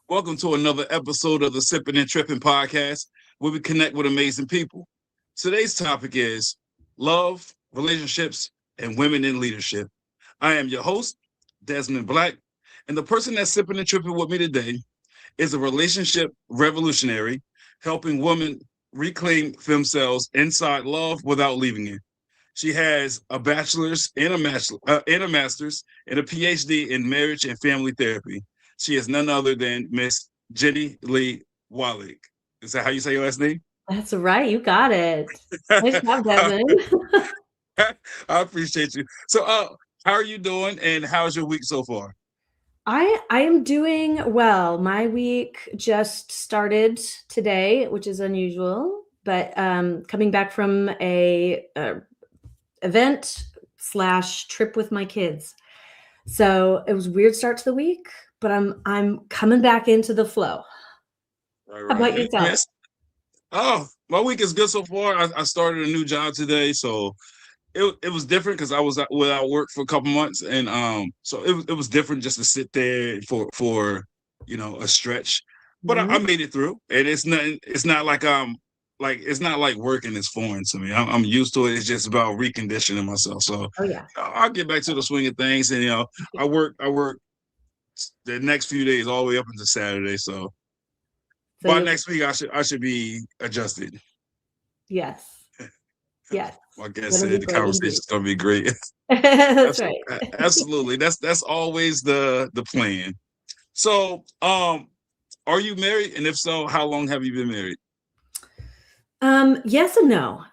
Welcome to another episode of the Sipping and Tripping podcast, where we connect with amazing people. Today's topic is love, relationships, and women in leadership. I am your host, Desmond Black, and the person that's sipping and tripping with me today is a relationship revolutionary, helping women reclaim themselves inside love without leaving it. She has a bachelor's and a master's and a PhD in marriage and family therapy. She is none other than Miss Jeni Lee Wahlig. Is that how you say your last name? That's right. You got it. Nice job, Desmond. I appreciate you. So, how are you doing, and how's your week so far? I am doing well. My week just started today, which is unusual, but coming back from a event slash trip with my kids. So it was a weird start to the week, but I'm coming back into the flow. All How right. about yourself? Yes. Oh, my week is good so far. I started a new job today, so it was different because I was without work for a couple months, and so it was different just to sit there for a stretch. But I Mhm. made it through, and it's not like it's not like working is foreign to me. I'm used to it. It's just about reconditioning myself. So Oh yeah. I'll get back to the swing of things, and I work the next few days all the way up into Saturday. So So by you're next week I should be adjusted. yes, yes. My guest Gonna be said the great conversation indeed. is going to be great. That's right. Absolutely. That's always the plan. So, are you married? And if so, how long have you been married? Yes and no.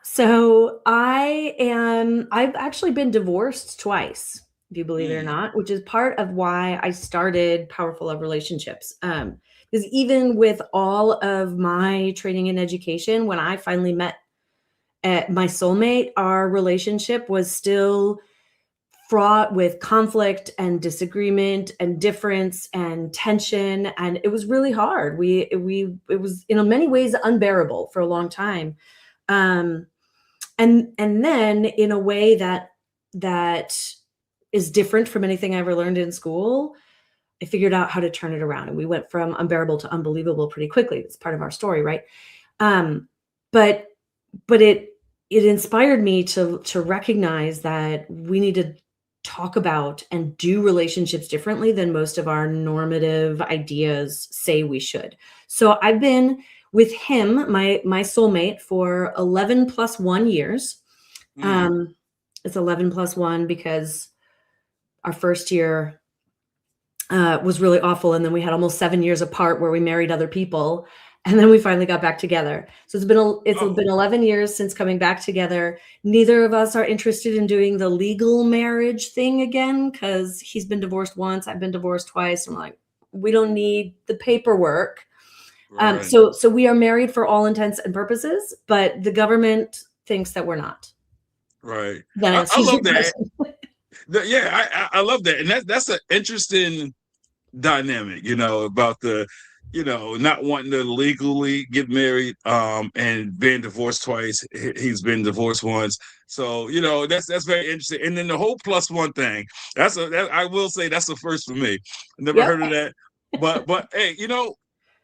I've actually been divorced twice, if you believe it or Mm, not, which is part of why I started Powerful Love Relationships. Because even with all of my training and education, when I finally met my soulmate, our relationship was still fraught with conflict and disagreement and difference and tension, and it was really hard. We it was in many ways unbearable for a long time, um and then in a way that is different from anything I ever learned in school. I figured out how to turn it around, and we went from unbearable to unbelievable pretty quickly. It's part of our story, right? um but but it inspired me to recognize that we need to talk about and do relationships differently than most of our normative ideas say we should. So I've been with him, my soulmate, for 11 plus 1 years. mm. um it's 11 plus 1 because our first year was really awful, and then we had almost 7 years apart where we married other people, and then we finally got back together. So it's Oh, been 11 years since coming back together. Neither of us are interested in doing the legal marriage thing again because he's been divorced once, I've been divorced twice. I'm like, we don't need the paperwork. right, So we are married for all intents and purposes, but the government thinks that we're not. right. That I answers your love that. question. Yeah, I love that, and that's an interesting dynamic. About not wanting to legally get married, and being divorced twice. He's been divorced once, so that's very interesting. And then the whole plus one thing. I will say that's the first for me. I never Yep. heard of that, but hey,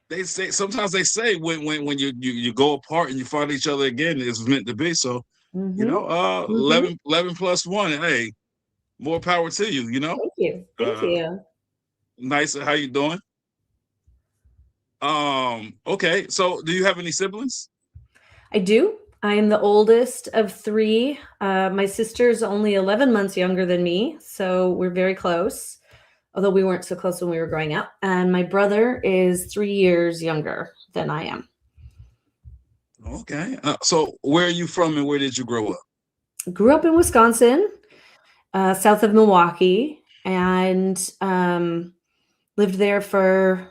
they say sometimes they say when you go apart and you find each other again, it's meant to be. So Hmm. Hmm. 11 plus one. Hey, more power to you. Thank you. Thank Uh, you. nice. How you doing? Okay. So, do you have any siblings? I do. I am the oldest of three. My sister's only 11 months younger than me, so we're very close, although we weren't so close when we were growing up. And my brother is 3 years younger than I am. Okay. So, where are you from, and where did you grow up? Grew up in Wisconsin, south of Milwaukee, and lived there for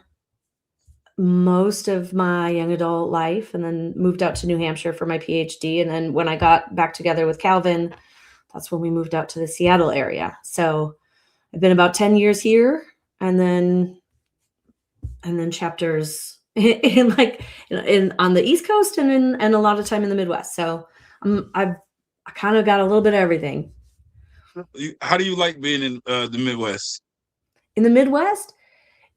most of my young adult life, and then moved out to New Hampshire for my PhD. And then when I got back together with Calvin, that's when we moved out to the Seattle area. So I've been about 10 years here, and then chapters in like in on the East Coast, and a lot of time in the Midwest. So I kind of got a little bit of everything. How do you like being in the Midwest? In the Midwest,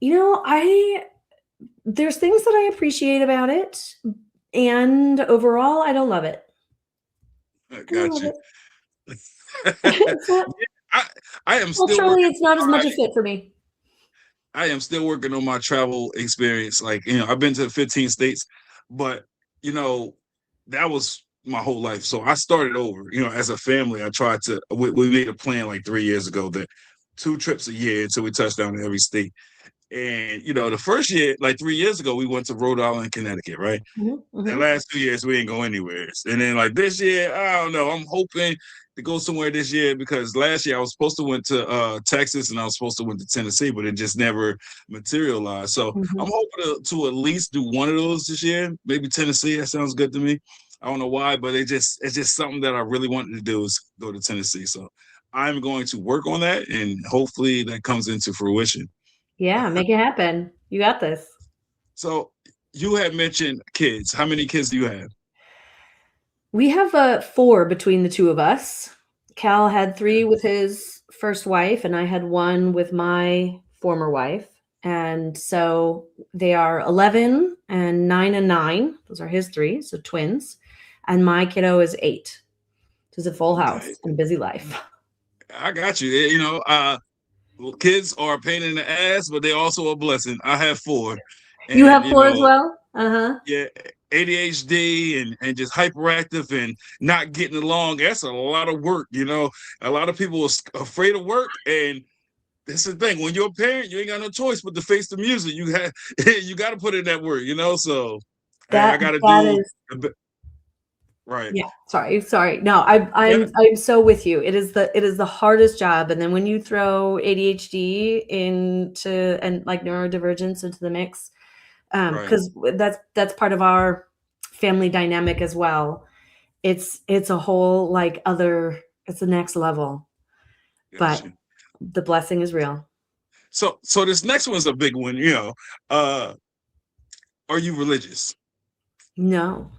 I there's things that I appreciate about it, and overall, I don't love it. I I don't got love you. it. It's not I I am still culturally, working it's not as on much my a fit for me. I am still working on my travel experience. Like, I've been to 15 states, but that was my whole life. So I started over. As a family, I tried to we made a plan like 3 years ago that 2 trips a year until we touched down in every state. And the first year, like 3 years ago, we went to Rhode Island, Connecticut, right? Mhm, The mhm. last 2 years we ain't go anywhere. And then like this year, I don't know. I'm hoping to go somewhere this year because last year I was supposed to went to Texas and I was supposed to went to Tennessee, but it just never materialized. So I'm Mhm. hoping to at least do one of those this year. Maybe Tennessee. That sounds good to me. I don't know why, but it's just something that I really wanted to do is go to Tennessee. So I'm going to work on that and hopefully that comes into fruition. Yeah, make it happen. You got this. So you had mentioned kids. How many kids do you have? We have 4 between the 2 of us. Cal had 3 with his first wife, and I had 1 with my former wife. And so they are 11 and 9 and 9. Those are his 3, so twins. And my kiddo is 8. It's a full Okay. house and a busy life. I got you. Well, kids are a pain in the ass, but they're also a blessing. I have 4, You and have 4 as well? Uh-huh. yeah, ADHD and just hyperactive and not getting along. That's a lot of work. A lot of people are afraid of work, and that's the thing. When you're a parent, you ain't got no choice but to face the music. You got to put in that work. So I That got to that do is a bit right. Yeah, sorry. No, Yeah, I'm so with you. It is the hardest job, and then when you throw ADHD into and like neurodivergence into the mix, right. because that's part of our family dynamic as well. It's a whole like other. It's the next level, Got but you. the blessing is real. So this next one's a big one. Uh, are you religious? No,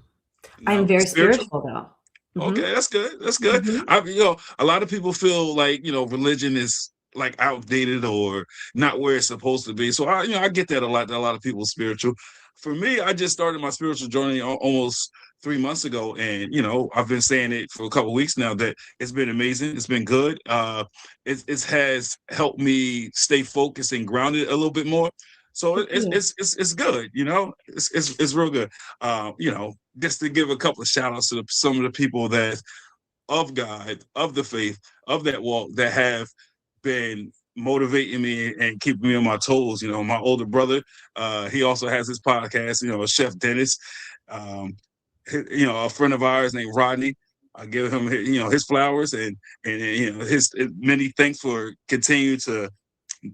I'm No, very spiritual. spiritual though. Hmm. Okay, that's good. That's good. Hmm. A lot of people feel like religion is like outdated or not where it's supposed to be. So I get that a lot. That a lot of people are spiritual. For me, I just started my spiritual journey almost 3 months ago, and I've been saying it for a couple of weeks now that it's been amazing. It's been good. It has helped me stay focused and grounded a little bit more. So Good for you. it's good. It's real good. Just to give a couple of shout outs to some of the people that of God, of the faith, of that walk that have been motivating me and keeping me on my toes. My older brother, he also has his podcast, Chef Dennis. Um, a friend of ours named Rodney. I give him, his flowers and his many thanks for continuing to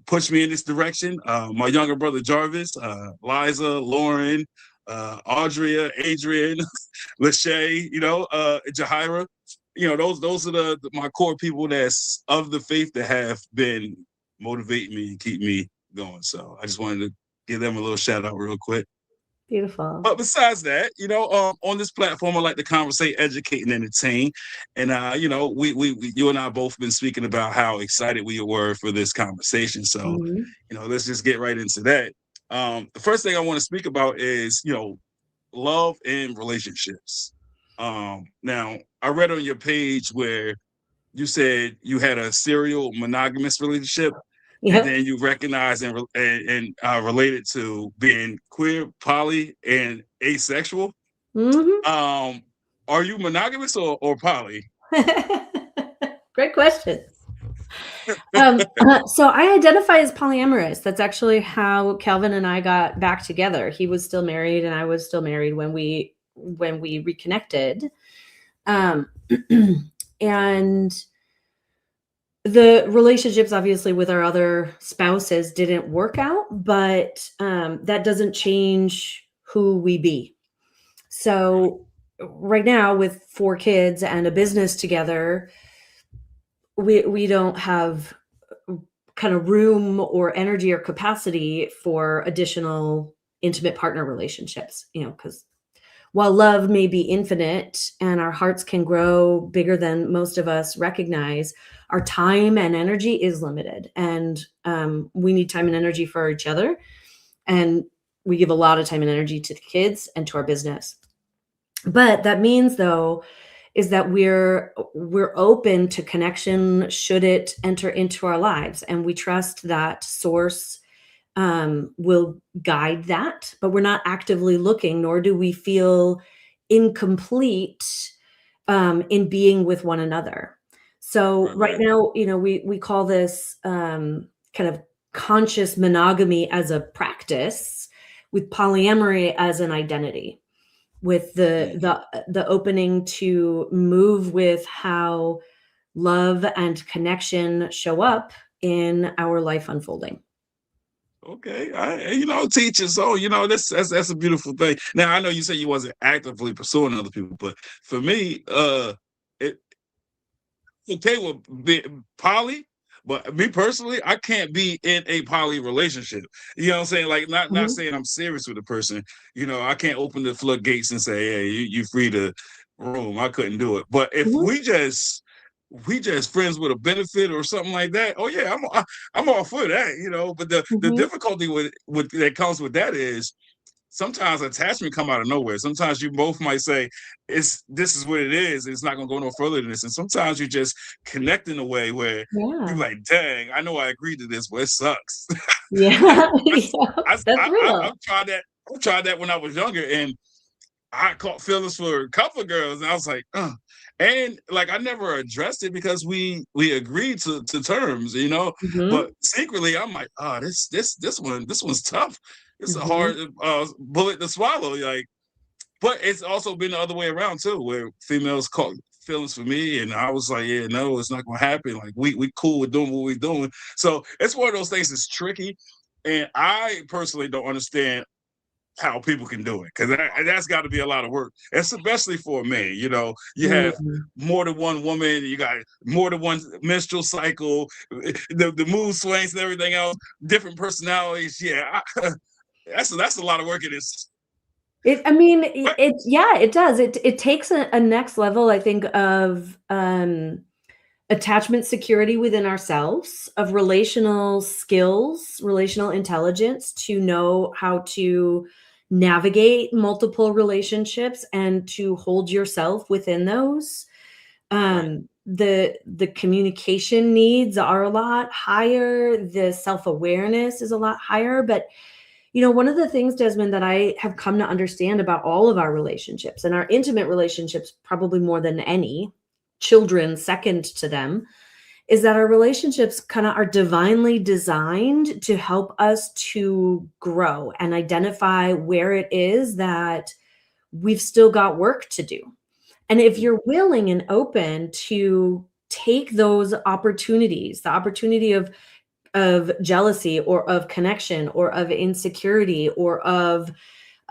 push me in this direction. My younger brother Jarvis, Liza, Lauren, Audria, Adrian, Lachey, Jahira. Those are my core people that's of the faith that have been motivating me and keep me going. So I just wanted to give them a little shout out real quick. Beautiful. But besides that, on this platform, I like to conversate, educate, and entertain. And you and I both been speaking about how excited we were for this conversation. So, Mhm. let's just get right into that. The first thing I want to speak about is, love and relationships. Now, I read on your page where you said you had a serial monogamous relationship and Yep. then you recognize and related to being queer, poly, and asexual. Mhm. Um, are you monogamous or poly? Great question. So I identify as polyamorous. That's actually how Calvin and I got back together. He was still married and I was still married when we reconnected. Um, and the relationships obviously with our other spouses didn't work out, but that doesn't change who we be. Right. So right now with 4 kids and a business together, we don't have kind of room or energy or capacity for additional intimate partner relationships, because while love may be infinite and our hearts can grow bigger than most of us recognize, our time and energy is limited. And we need time and energy for each other. And we give a lot of time and energy to the kids and to our business. But that means, though, is that we're open to connection should it enter into our lives, and we trust that source will guide that, but we're not actively looking, nor do we feel incomplete in being with one another. So right now, we call this kind of conscious monogamy as a practice, with polyamory as an identity, with the opening to move with how love and connection show up in our life unfolding. Okay, teaching. So that's a beautiful thing. Now I know you said you wasn't actively pursuing other people, but for me, it okay with poly. But me personally, I can't be in a poly relationship. You know what I'm saying? Like not saying I'm serious with a person. I can't open the floodgates and say, hey, you free to roam. I couldn't do it. But if we just friends with a benefit or something like that, oh yeah, I'm all for that. But the difficulty with that comes with that is sometimes attachment come out of nowhere. Sometimes you both might say this is what it is. It's not gonna go no further than this. And sometimes you just connect in a way where you're like, dang, I know I agreed to this, but it sucks. Yeah, I've tried that. I tried that when I was younger, and I caught feelings for a couple of girls, and I was like, and like I never addressed it because we agreed to terms, But secretly, I'm like, this one's tough. It's a hard bullet to swallow, like. But it's also been the other way around too, where females caught feelings for me, and I was like, yeah, no, it's not gonna happen. Like we cool with doing what we're doing. So it's one of those things that's tricky, and I personally don't understand how people can do it, because that's got to be a lot of work, especially for me. You have more than one woman, you got more than one menstrual cycle, the mood swings and everything else, different personalities. Yeah, that's a lot of work. It is. It does. It takes a next level, I think, of attachment security within ourselves, of relational skills, relational intelligence, to know how to navigate multiple relationships and to hold yourself within those. The communication needs are a lot higher. The self-awareness is a lot higher. But one of the things, Desmond, that I have come to understand about all of our relationships, and our intimate relationships probably more than any, children second to them, is that our relationships kind of are divinely designed to help us to grow and identify where it is that we've still got work to do. And if you're willing and open to take those opportunities, the opportunity of jealousy or of connection or of insecurity or of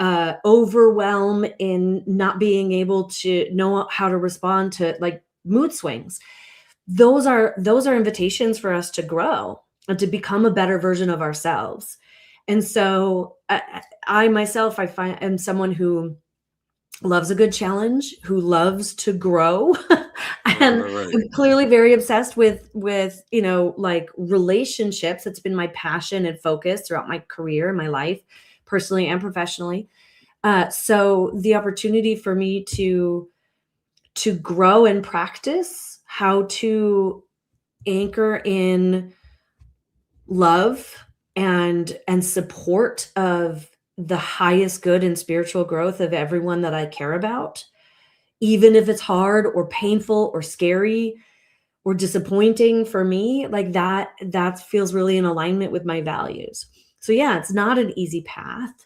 overwhelm in not being able to know how to respond to like mood swings, those are invitations for us to grow and to become a better version of ourselves. And so I myself, I find, am someone who loves a good challenge, who loves to grow, and I'm clearly very obsessed with like relationships. It's been my passion and focus throughout my career, my life, personally and professionally. So the opportunity for me to grow and practice how to anchor in love and support of the highest good and spiritual growth of everyone that I care about, even if it's hard or painful or scary or disappointing for me, like that feels really in alignment with my values. So yeah, it's not an easy path.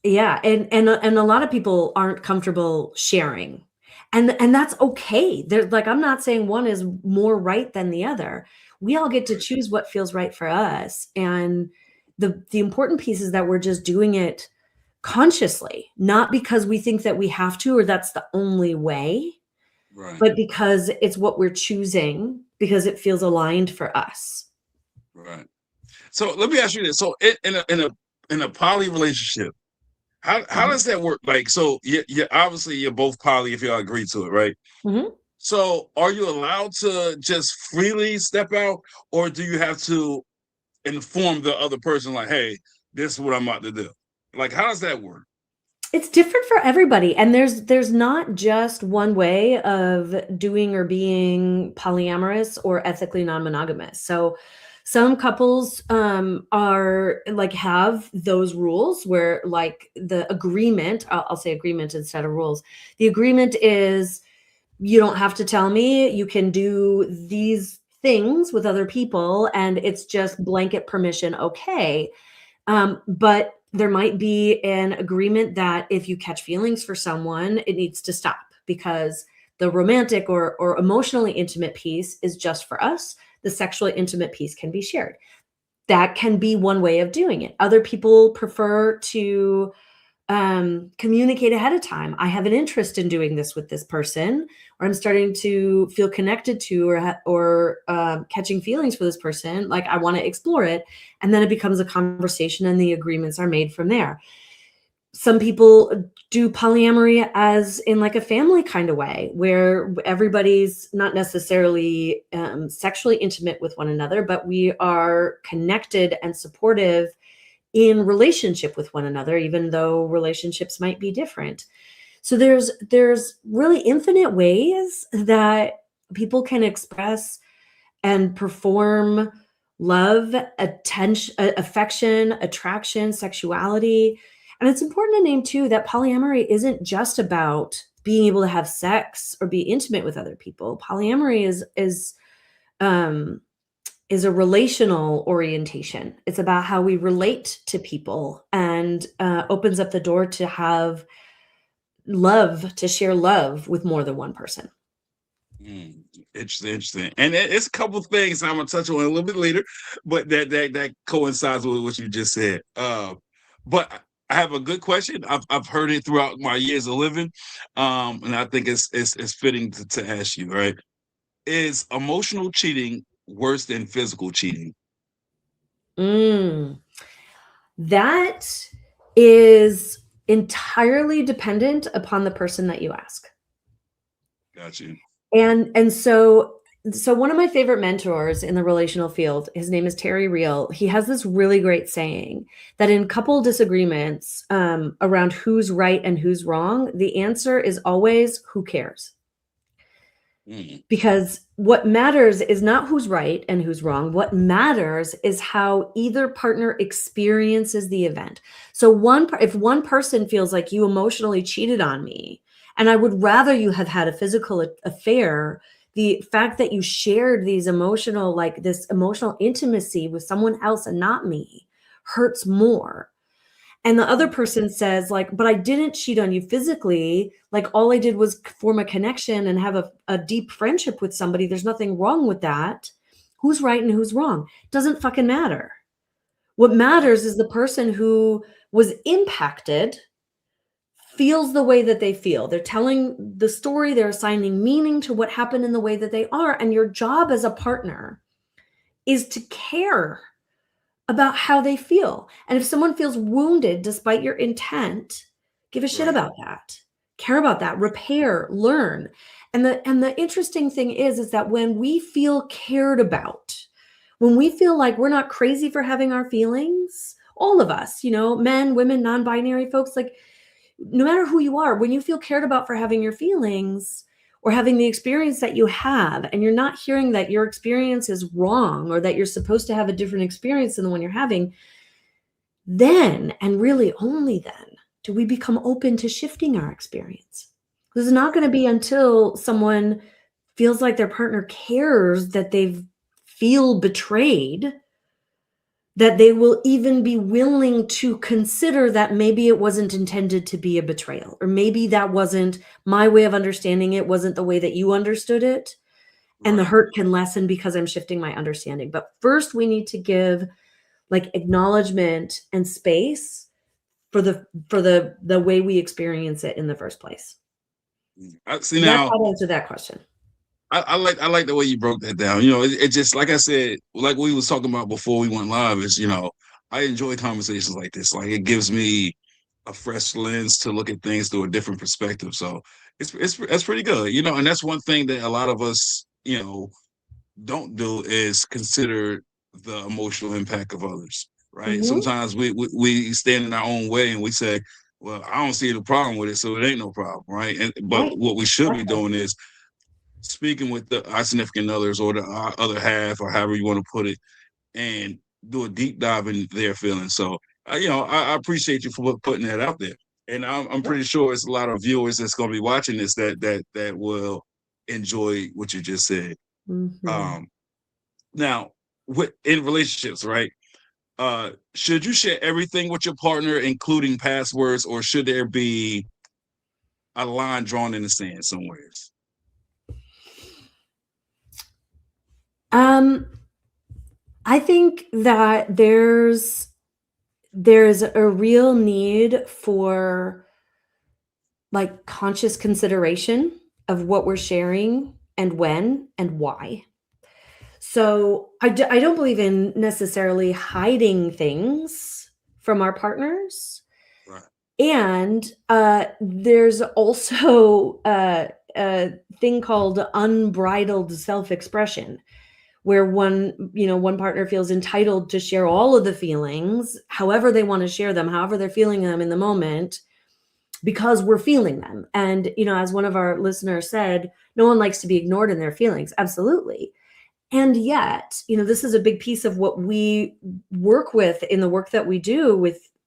Yeah, and a lot of people aren't comfortable sharing. And that's okay. They're like, I'm not saying one is more right than the other. We all get to choose what feels right for us. And the important piece is that we're just doing it consciously, not because we think that we have to or that's the only way, but because it's what we're choosing because it feels aligned for us. Right. So let me ask you this. So in a poly relationship, how does that work? Like, so you obviously you're both poly if y'all agree to it, right? So are you allowed to just freely step out, or do you have to inform the other person like, hey, this is what I'm about to do. Like, how does that work? It's different for everybody, and there's not just one way of doing or being polyamorous or ethically non-monogamous. So some couples are like have those rules where like the agreement, I'll say agreement instead of rules. The agreement is you don't have to tell me, you can do these things with other people, and it's just blanket permission, okay. But there might be an agreement that if you catch feelings for someone, it needs to stop because the romantic or emotionally intimate piece is just for us. The sexually intimate piece can be shared. That can be one way of doing it. Other people prefer to communicate ahead of time. I have an interest in doing this with this person, or I'm starting to feel connected to or catching feelings for this person. Like I want to explore it. And then it becomes a conversation and the agreements are made from there. Some people do polyamory as in like a family kind of way where everybody's not necessarily sexually intimate with one another, but we are connected and supportive in relationship with one another, even though relationships might be different. So there's really infinite ways that people can express and perform love, attention, affection, attraction, sexuality. And it's important to name too that polyamory isn't just about being able to have sex or be intimate with other people. Polyamory is a relational orientation. It's about how we relate to people and opens up the door to have love, to share love with more than one person. Interesting. And it's a couple of things I'm gonna touch on a little bit later, but that coincides with what you just said. But I have a good question. I've heard it throughout my years of living, and I think it's fitting to ask you. Right? Is emotional cheating worse than physical cheating? That is entirely dependent upon the person that you ask. Got you. And so one of my favorite mentors in the relational field, his name is Terry Real. He has this really great saying that in couple disagreements around who's right and who's wrong, the answer is always who cares. Because what matters is not who's right and who's wrong. What matters is how either partner experiences the event. So if one person feels like you emotionally cheated on me, and I would rather you have had a physical affair, the fact that you shared this emotional intimacy with someone else and not me hurts more. And the other person says like, but I didn't cheat on you physically. Like all I did was form a connection and have a deep friendship with somebody. There's nothing wrong with that. Who's right and who's wrong? Doesn't fucking matter. What matters is the person who was impacted feels the way that they feel. They're telling the story. They're assigning meaning to what happened in the way that they are. And your job as a partner is to care about how they feel. And if someone feels wounded despite your intent, give a shit about that. Care about that, repair, learn. And the interesting thing is that when we feel cared about, when we feel like we're not crazy for having our feelings, all of us, men, women, non-binary folks, like no matter who you are, when you feel cared about for having your feelings, or having the experience that you have, and you're not hearing that your experience is wrong or that you're supposed to have a different experience than the one you're having, then, and really only then, do we become open to shifting our experience. This is not going to be until someone feels like their partner cares that they feel betrayed that they will even be willing to consider that maybe it wasn't intended to be a betrayal, or maybe that wasn't my way of understanding it, wasn't the way that you understood it. And the hurt can lessen because I'm shifting my understanding. But first we need to give like acknowledgement and space for the way we experience it in the first place. See, now That's how to answer that question. I like the way you broke that down. It just, like I said, like we was talking about before we went live, is I enjoy conversations like this. Like it gives me a fresh lens to look at things through a different perspective. So it's pretty good, and that's one thing that a lot of us, don't do is consider the emotional impact of others. right? Sometimes we stand in our own way and we say, well, I don't see the problem with it, so it ain't no problem, right? But Right. what we should be doing is speaking with our significant others or our other half, or however you want to put it, and do a deep dive in their feelings. So, I appreciate you for putting that out there, and I'm pretty sure it's a lot of viewers that's going to be watching this that will enjoy what you just said. Mm-hmm. Now, in relationships, right? Should you share everything with your partner, including passwords, or should there be a line drawn in the sand somewhere? I think that there's a real need for like conscious consideration of what we're sharing and when and why. So I don't believe in necessarily hiding things from our partners. Right. And there's also a thing called unbridled self-expression, where one partner feels entitled to share all of the feelings, however they want to share them, however they're feeling them in the moment, because we're feeling them. And, as one of our listeners said, no one likes to be ignored in their feelings. Absolutely. And yet, this is a big piece of what we work with in the work that we do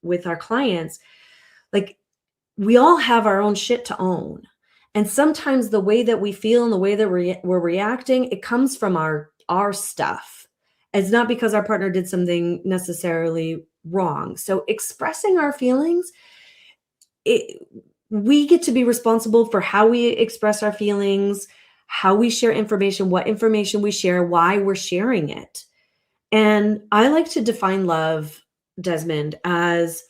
with our clients. Like, we all have our own shit to own. And sometimes the way that we feel and the way that we're reacting, it comes from our stuff. It's not because our partner did something necessarily wrong. So expressing our feelings, we get to be responsible for how we express our feelings, how we share information, what information we share, why we're sharing it. And I like to define love, Desmond, as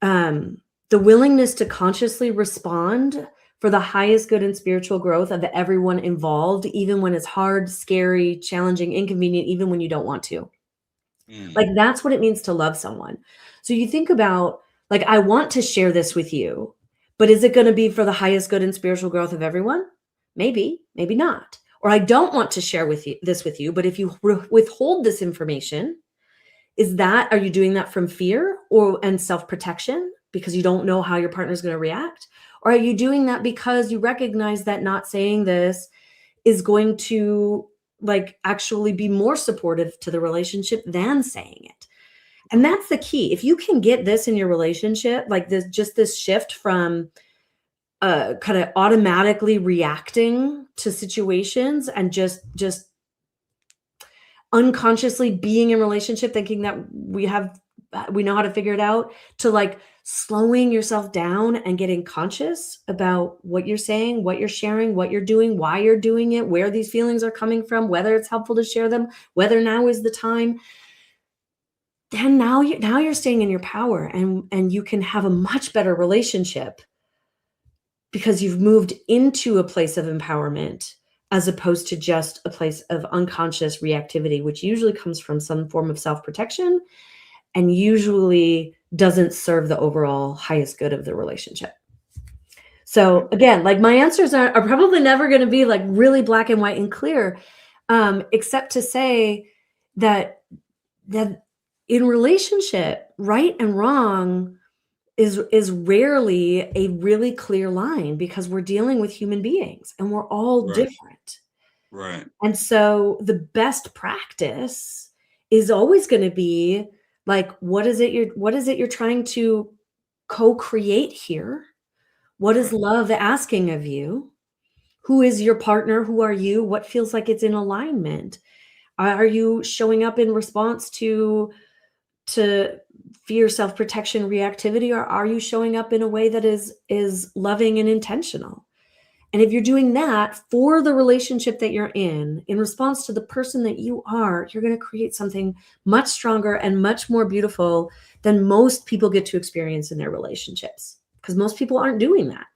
the willingness to consciously respond for the highest good and spiritual growth of everyone involved, even when it's hard, scary, challenging, inconvenient, even when you don't want to. Like, that's what it means to love someone. So you think about, like, I want to share this with you, but is it going to be for the highest good and spiritual growth of everyone? Maybe, maybe not. Or I don't want to share this with you, but if you withhold this information, are you doing that from fear and self-protection because you don't know how your partner is going to react? Or are you doing that because you recognize that not saying this is going to actually be more supportive to the relationship than saying it? And that's the key. If you can get this in your relationship, like this shift from kind of automatically reacting to situations and just unconsciously being in relationship thinking that we know how to figure it out, to like slowing yourself down and getting conscious about what you're saying, what you're sharing, what you're doing, why you're doing it, where these feelings are coming from, whether it's helpful to share them, whether now is the time. Then now you're staying in your power, and you can have a much better relationship because you've moved into a place of empowerment as opposed to just a place of unconscious reactivity, which usually comes from some form of self-protection and usually doesn't serve the overall highest good of the relationship. So again, like, my answers are probably never going to be like really black and white and clear, except to say that in relationship, right and wrong is rarely a really clear line, because we're dealing with human beings and we're all different. Right. And so the best practice is always going to be like, what is it you're trying to co-create here? What is love asking of you? Who is your partner? Who are you? What feels like it's in alignment? Are you showing up in response to fear, self-protection, reactivity, or are you showing up in a way that is loving and intentional? And if you're doing that for the relationship that you're in response to the person that you are, you're going to create something much stronger and much more beautiful than most people get to experience in their relationships, because most people aren't doing that.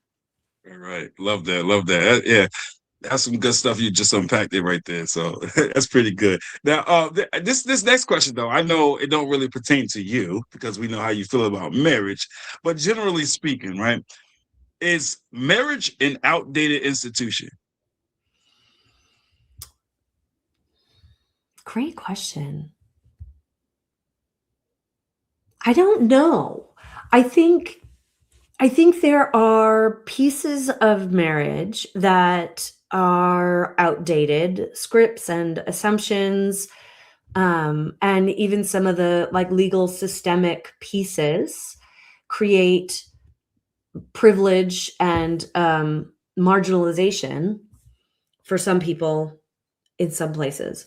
All right. Love that. Yeah. That's some good stuff. You just unpacked it right there. So that's pretty good. Now, this next question, though, I know it don't really pertain to you because we know how you feel about marriage, but generally speaking, right, is marriage an outdated institution? Great question. I don't know. I think there are pieces of marriage that are outdated, scripts and assumptions, and even some of the like legal systemic pieces create privilege and marginalization for some people in some places.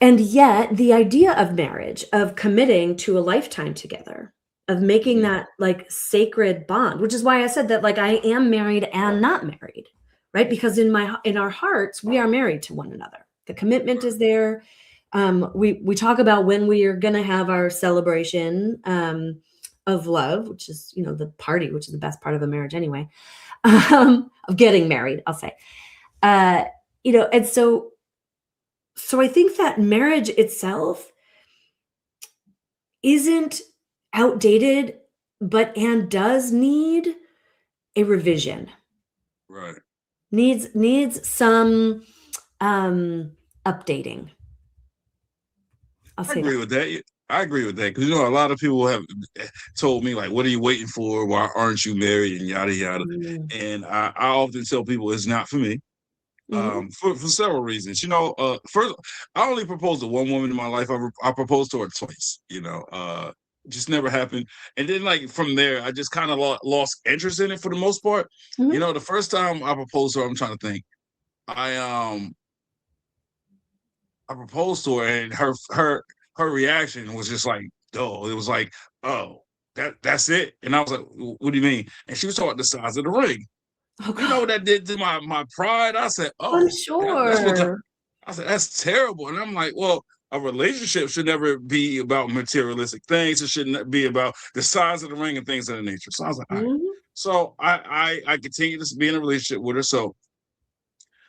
And yet, the idea of marriage, of committing to a lifetime together, of making that like sacred bond, which is why I said that like I am married and not married, right? Because in our hearts, we are married to one another. The commitment is there. We talk about when we are going to have our celebration of love, which is the party, which is the best part of a marriage anyway, of getting married. I'll say, and so I think that marriage itself isn't outdated, and does need a revision. Right. Needs some updating. I'll say I agree with that. I agree with that because a lot of people have told me like, "What are you waiting for? Why aren't you married?" and yada yada. And I often tell people it's not for me. For several reasons. First, I only proposed to one woman in my life. I proposed to her twice. Just never happened. And then like from there, I just kind of lost interest in it for the most part. The first time I proposed to her, I'm trying to think. I proposed to her, and her reaction was just like dull. It was like, oh, that's it. And I was like, what do you mean? And she was talking the size of the ring. Oh, you know what that did to my pride? I said, I'm oh, that's what sure. I said, that's terrible. And I'm like, well, a relationship should never be about materialistic things. It shouldn't be about the size of the ring and things of that nature. So I was like, all right. So I continued to be in a relationship with her. So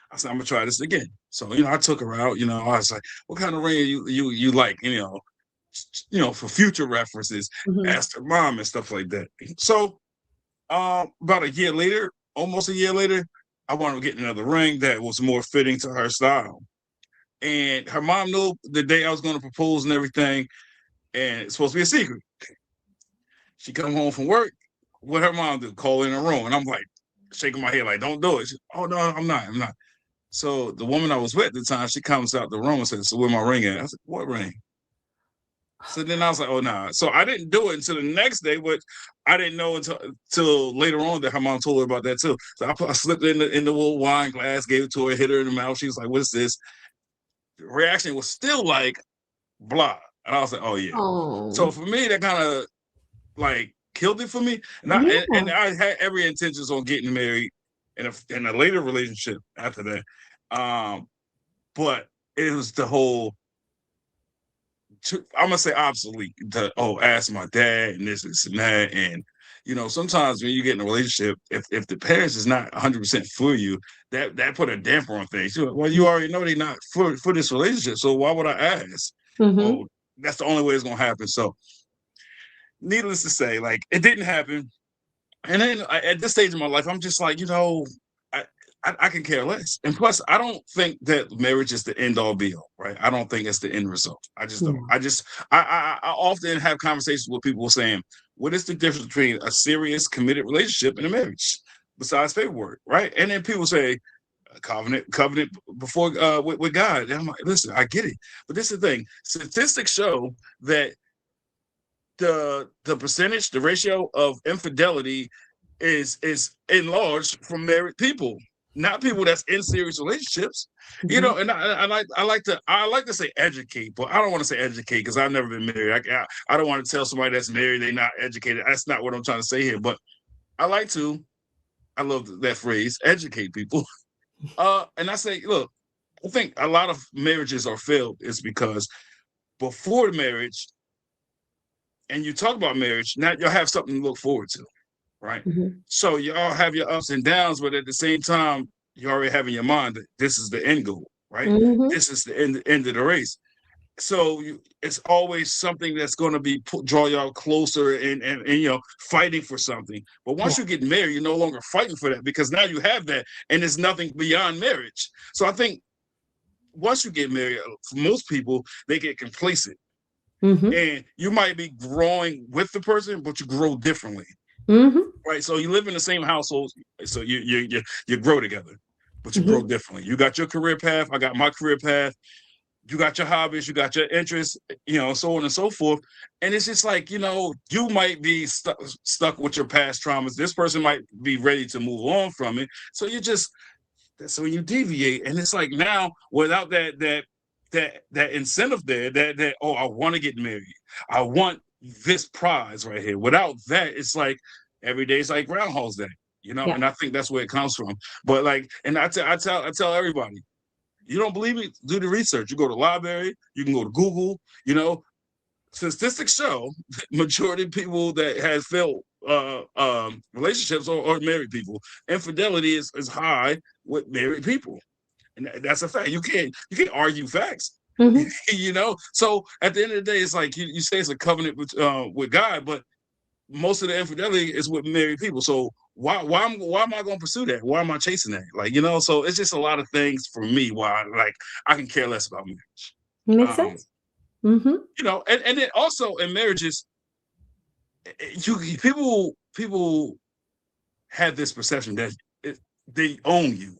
I said, I'm gonna try this again. So I took her out. I was like, what kind of ring you like? For future references, asked her mom and stuff like that. So about a year later, almost a year later, I wanted to get another ring that was more fitting to her style. And her mom knew the day I was going to propose and everything, and it's supposed to be a secret. She come home from work. What her mom do? Call in her room, and I'm like shaking my head like, "Don't do it." She, oh no, I'm not. So the woman I was with at the time, she comes out the room and says, "So where my ring at?" I said, "What ring?" So then I was like, "Oh no!" Nah. So I didn't do it until the next day, but I didn't know until later on that her mom told her about that too. So I slipped it in the little wine glass, gave it to her, hit her in the mouth. She was like, "What is this?" The reaction was still like blah, and I was like, "Oh yeah." So for me, that kind of like killed it for me, and I had every intentions on getting married in a later relationship after that, but it was the whole. I'm gonna say obsolete. Ask my dad and this and that, and sometimes when you get in a relationship, if the parents is not 100% for you, that put a damper on things. Well, you already know they're not for this relationship, so why would I ask? Oh, that's the only way it's gonna happen. So, needless to say, like it didn't happen. And then at this stage of my life, I'm just like, I, I can care less. And plus, I don't think that marriage is the end all be all, right? I don't think it's the end result. I just don't. I often have conversations with people saying, what is the difference between a serious committed relationship and a marriage besides paperwork, right? And then people say, covenant before with God. And I'm like, listen, I get it. But this is the thing. Statistics show that the percentage, the ratio of infidelity is enlarged from married people, not people that's in serious relationships. And I like to say educate, but I don't want to say educate because I've never been married. I don't want to tell somebody that's married they're not educated. That's not what I'm trying to say here. But I love that phrase, educate people. And I say, look, I think a lot of marriages are failed is because before the marriage, and you talk about marriage, now you'll have something to look forward to, right? So you all have your ups and downs, but at the same time, you already have in your mind that this is the end goal, right? This is the end of the race. So it's always something that's going to be draw y'all closer and fighting for something. But once you get married, you're no longer fighting for that because now you have that, and there's nothing beyond marriage. So I think once you get married, for most people, they get complacent. Mm-hmm. And you might be growing with the person, but you grow differently. Mm-hmm. Right. So you live in the same household. So you grow together, but you grow Mm-hmm. differently. You got your career path. I got my career path. You got your hobbies. You got your interests. So on and so forth. And it's just like you might be stuck with your past traumas. This person might be ready to move on from it. So you deviate, and it's like now without that incentive there, that oh, I want to get married, I want this prize right here. Without that, it's like every day is like Groundhog's Day, Yeah. And I think that's where it comes from. But like, and I tell everybody, you don't believe me? Do the research. You go to the library, you can go to Google. Statistics show majority of people that has failed relationships or married people, infidelity is high with married people, and that's a fact. You can't argue facts. Mm-hmm. So at the end of the day, it's like you say it's a covenant with God, but most of the infidelity is with married people. So why am I going to pursue that? Why am I chasing that? So it's just a lot of things for me why I can care less about marriage. Makes sense. Mm-hmm. And then also in marriages, people have this perception that they own you,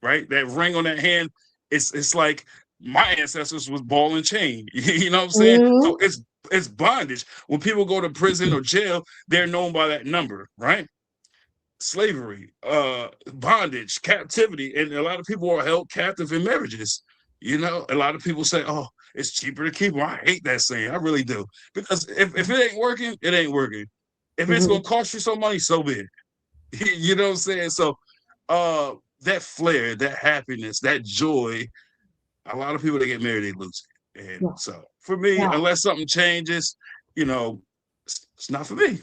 right? That ring on that hand, it's like my ancestors was ball and chain. You know what I'm saying? Mm-hmm. So it's bondage. When people go to prison or jail, they're known by that number, right? Slavery, bondage, captivity, and a lot of people are held captive in marriages. A lot of people say, "Oh, it's cheaper to keep them." I hate that saying. I really do, because if it ain't working, it ain't working. If it's gonna cost you some money, so be it. You know what I'm saying? So, that flair, that happiness, that joy, a lot of people that get married, they lose it. And Yeah. so, for me, Yeah. unless something changes, it's not for me.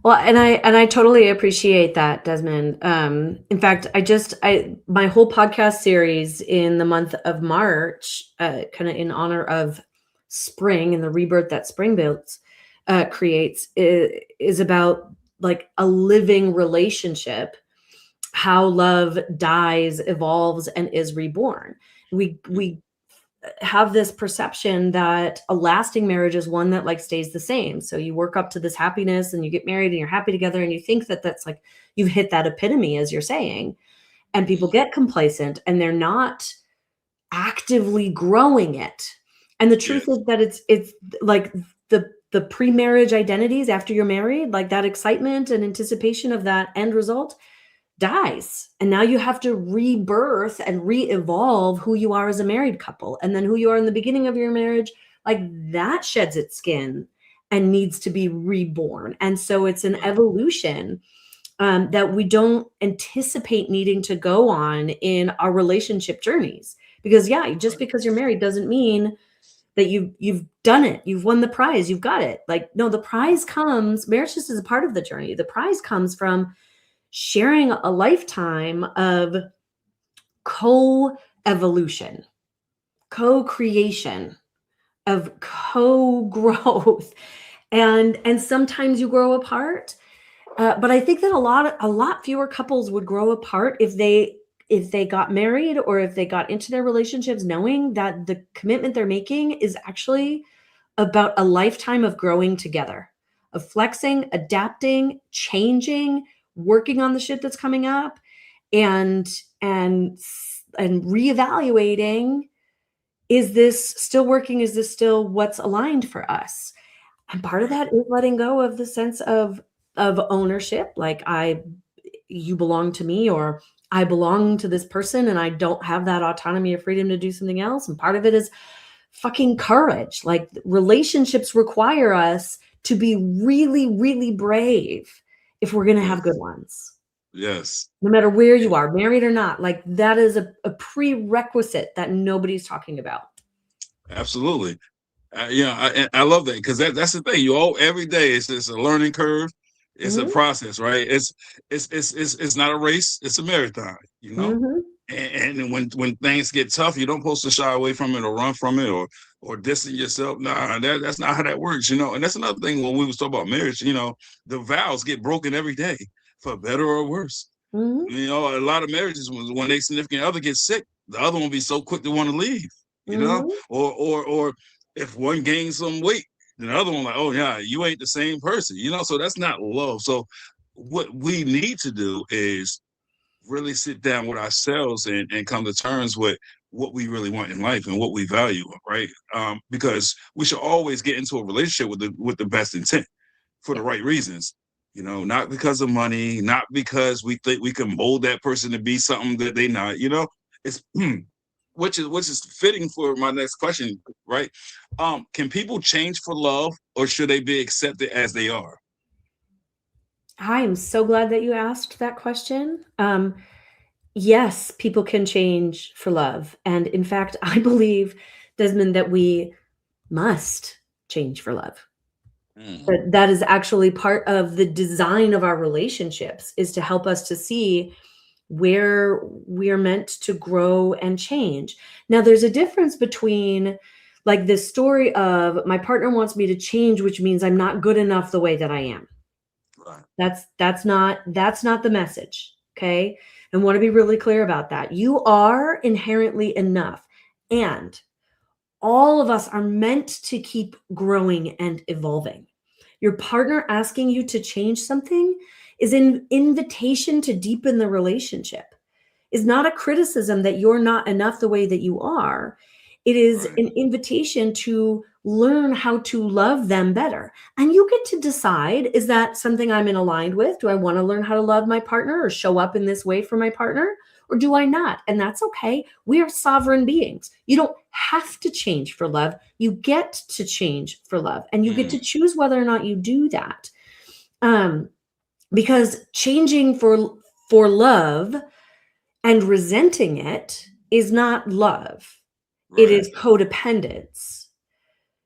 Well, and I totally appreciate that, Desmond. In fact, my whole podcast series in the month of March, kind of in honor of spring and the rebirth that spring builds, creates, is about like a living relationship, how love dies, evolves, and is reborn. We have this perception that a lasting marriage is one that like stays the same. So you work up to this happiness and you get married and you're happy together and you think that that's like you've hit that epitome, as you're saying, and people get complacent and they're not actively growing it. And the truth Yes. is that it's like the pre-marriage identities after you're married, like that excitement and anticipation of that end result dies. And now you have to rebirth and re-evolve who you are as a married couple. And then who you are in the beginning of your marriage, like that sheds its skin and needs to be reborn. And so it's an evolution that we don't anticipate needing to go on in our relationship journeys. Because just because you're married doesn't mean that you've done it, you've won the prize, you've got it. Like, no, the prize comes, marriage just is a part of the journey. The prize comes from sharing a lifetime of co-evolution, co-creation, of co-growth. And sometimes you grow apart. But I think that a lot fewer couples would grow apart if they got married or if they got into their relationships knowing that the commitment they're making is actually about a lifetime of growing together, of flexing, adapting, changing, working on the shit that's coming up, and reevaluating, is this still working? Is this still what's aligned for us? And part of that is letting go of the sense of ownership, like you belong to me, or I belong to this person and I don't have that autonomy or freedom to do something else. And part of it is fucking courage. Like, relationships require us to be really, really brave if we're going to have good ones. Yes. No matter where you are, married or not, like that is a prerequisite that nobody's talking about. Absolutely. I love that, because that's the thing. Every day it's a learning curve. It's a process, right? It's not a race. It's a marathon. And when things get tough, you don't supposed to shy away from it or run from it or distance yourself. Nah, that's not how that works. And that's another thing when we was talking about marriage. The vows get broken every day, for better or worse. A lot of marriages, when their significant other gets sick, the other one be so quick to want to leave. Or if one gains some weight, the other one like, oh yeah, you ain't the same person, so that's not love. So what we need to do is really sit down with ourselves and come to terms with what we really want in life and what we value, right? Because we should always get into a relationship with the best intent for the Yeah. right reasons. Not because of money, not because we think we can mold that person to be something that they not. It's which is fitting for my next question, right? Can people change for love, or should they be accepted as they are? I am so glad that you asked that question. Yes, people can change for love. And in fact, I believe, Desmond, that we must change for love. That is actually part of the design of our relationships, is to help us to see where we are meant to grow and change. Now, there's a difference between like this story of my partner wants me to change, which means I'm not good enough the way that I am. Right. That's not the message. Okay. And want to be really clear about that. You are inherently enough. And all of us are meant to keep growing and evolving. Your partner asking you to change something is an invitation to deepen the relationship. Is not a criticism that you're not enough the way that you are. It is Right. an invitation to learn how to love them better. And you get to decide, is that something I'm in aligned with? Do I want to learn how to love my partner or show up in this way for my partner? Or do I not? And that's okay. We are sovereign beings. You don't have to change for love. You get to change for love. And you get to choose whether or not you do that. Because changing for love and resenting it is not love. Right. It is codependence.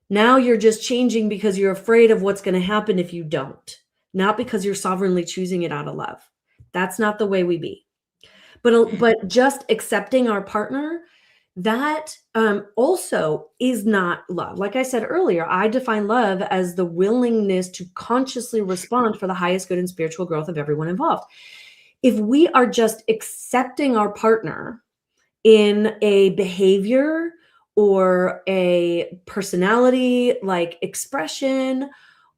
Now you're just changing because you're afraid of what's going to happen if you don't, not because you're sovereignly choosing it out of love. That's not the way we be. But just accepting our partner, that also is not love. Like I said earlier, I define love as the willingness to consciously respond for the highest good and spiritual growth of everyone involved. If we are just accepting our partner in a behavior or a personality like expression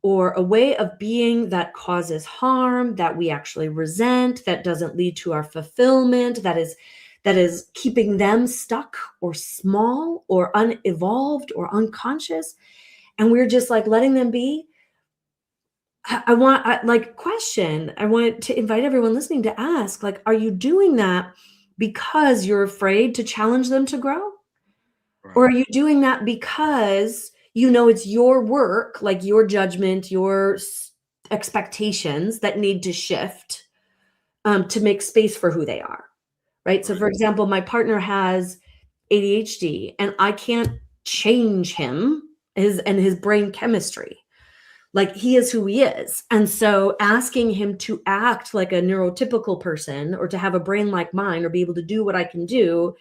or a way of being that causes harm, that we actually resent, that doesn't lead to our fulfillment, that is keeping them stuck or small or unevolved or unconscious, and we're just like letting them be, I want to invite everyone listening to ask, like, are you doing that because you're afraid to challenge them to grow? Right. Or are you doing that because you know it's your work, like your judgment, your expectations that need to shift to make space for who they are, right? So for example, my partner has ADHD and I can't change him, his brain chemistry. Like he is who he is. And so asking him to act like a neurotypical person or to have a brain like mine or be able to do what I can do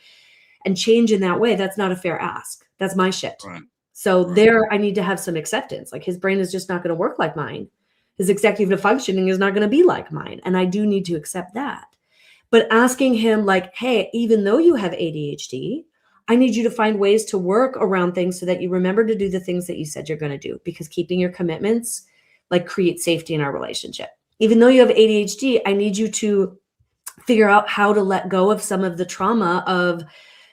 and change in that way, that's not a fair ask. That's my shit. Right. So there I need to have some acceptance. Like his brain is just not going to work like mine. His executive functioning is not going to be like mine. And I do need to accept that. But asking him like, hey, even though you have ADHD, I need you to find ways to work around things so that you remember to do the things that you said you're going to do, because keeping your commitments like creates safety in our relationship. Even though you have ADHD, I need you to figure out how to let go of some of the trauma of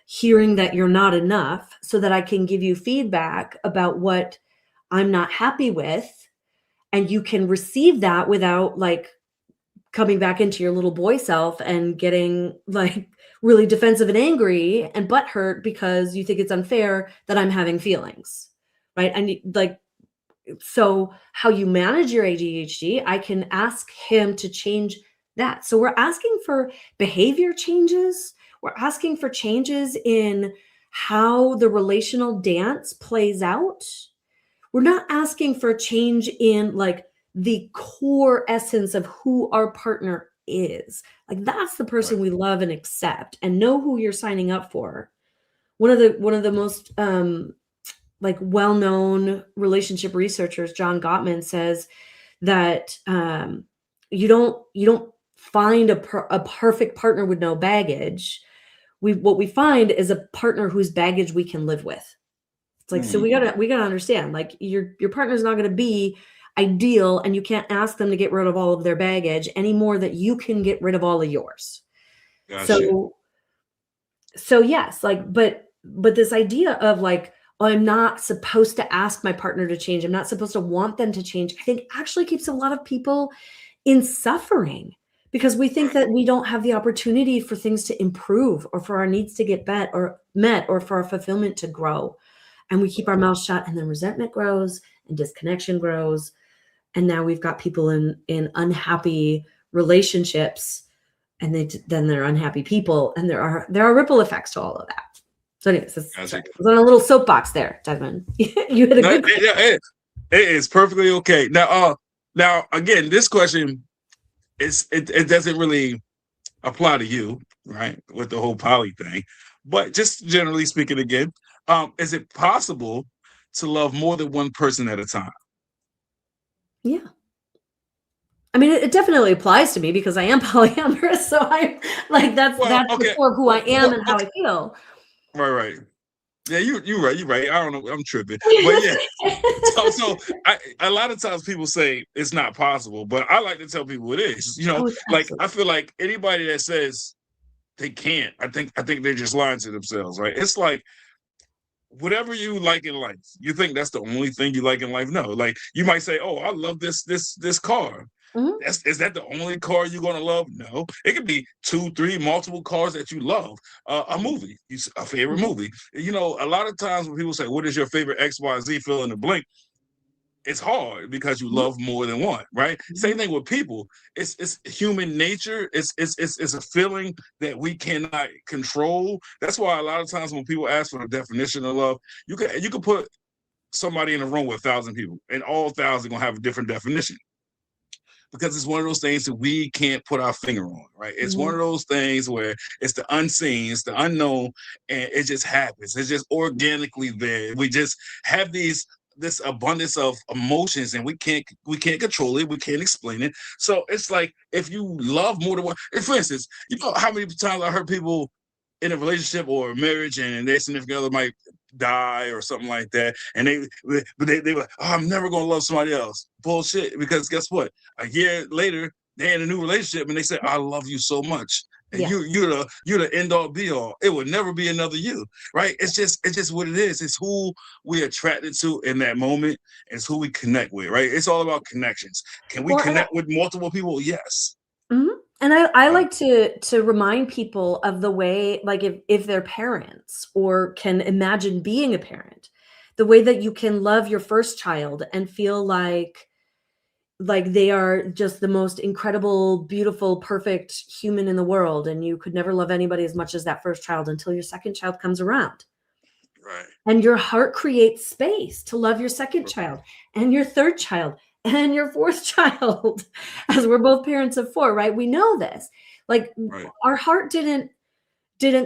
hearing that you're not enough so that I can give you feedback about what I'm not happy with. And you can receive that without like coming back into your little boy self and getting like really defensive and angry and butthurt because you think it's unfair that I'm having feelings, right? And like, so how you manage your ADHD, I can ask him to change that. So we're asking for behavior changes. We're asking for changes in how the relational dance plays out. We're not asking for a change in like the core essence of who our partner is. Like that's the person we love and accept and know who you're signing up for. One of the most like well-known relationship researchers, John Gottman, says that you don't find a perfect partner with no baggage. What we find is a partner whose baggage we can live with. It's like, so we gotta understand, like your partner's not gonna be ideal, and you can't ask them to get rid of all of their baggage any more that you can get rid of all of yours. Gotcha. So yes, like, but this idea of like, oh, I'm not supposed to ask my partner to change. I'm not supposed to want them to change. I think actually keeps a lot of people in suffering because we think that we don't have the opportunity for things to improve or for our needs to get met or for our fulfillment to grow. And we keep our mouths shut, and then resentment grows and disconnection grows. And now we've got people in unhappy relationships, and then they're unhappy people, and there are ripple effects to all of that. So anyways, I was on a little soapbox there, Desmond. You had a good question. It is perfectly okay. Now again, this question it doesn't really apply to you, right? With the whole poly thing, but just generally speaking, again, is it possible to love more than one person at a time? Yeah. I mean, it definitely applies to me because I am polyamorous. So I'm like, that's the core of who I am and how I feel. Right. Yeah, you're right. I don't know. I'm tripping. But yeah. So a lot of times people say it's not possible, but I like to tell people it is. Like I feel like anybody that says they can't, I think they're just lying to themselves, right? It's like whatever you like in life, you think that's the only thing you like in life. No, like you might say, oh, I love this car. Mm-hmm. Is that the only car you're gonna love? No, it could be 2, 3, multiple cars that you love. A movie, a favorite movie. A lot of times when people say, "What is your favorite X, Y, Z?" Fill in the blank. It's hard because you love more than one, right? Mm-hmm. Same thing with people. It's human nature. It's a feeling that we cannot control. That's why a lot of times when people ask for the definition of love, you can put somebody in a room with 1,000 people, and all 1,000 gonna have a different definition. Because it's one of those things that we can't put our finger on, right? It's one of those things where it's the unseen, it's the unknown, and it just happens. It's just organically there. We just have this abundance of emotions, and we can't control it. We can't explain it. So it's like if you love more than one. For instance, you know how many times I heard people in a relationship or a marriage and their significant other might die or something like that, and they were, oh, I'm never gonna love somebody else. Bullshit. Because guess what? A year later, they're in a new relationship and they say, I love you so much. And you're the end all be all. It would never be another you, right? It's just what it is. It's who we're attracted to in that moment. It's who we connect with, right? It's all about connections. Can we connect with multiple people? Yes. Mm-hmm. And I like to remind people of the way, like if they're parents or can imagine being a parent, the way that you can love your first child and feel like they are just the most incredible, beautiful, perfect human in the world. And you could never love anybody as much as that first child until your second child comes around. Right. And your heart creates space to love your second child and your third child and your fourth child, as we're both parents of 4, right? We know this. Like our heart didn't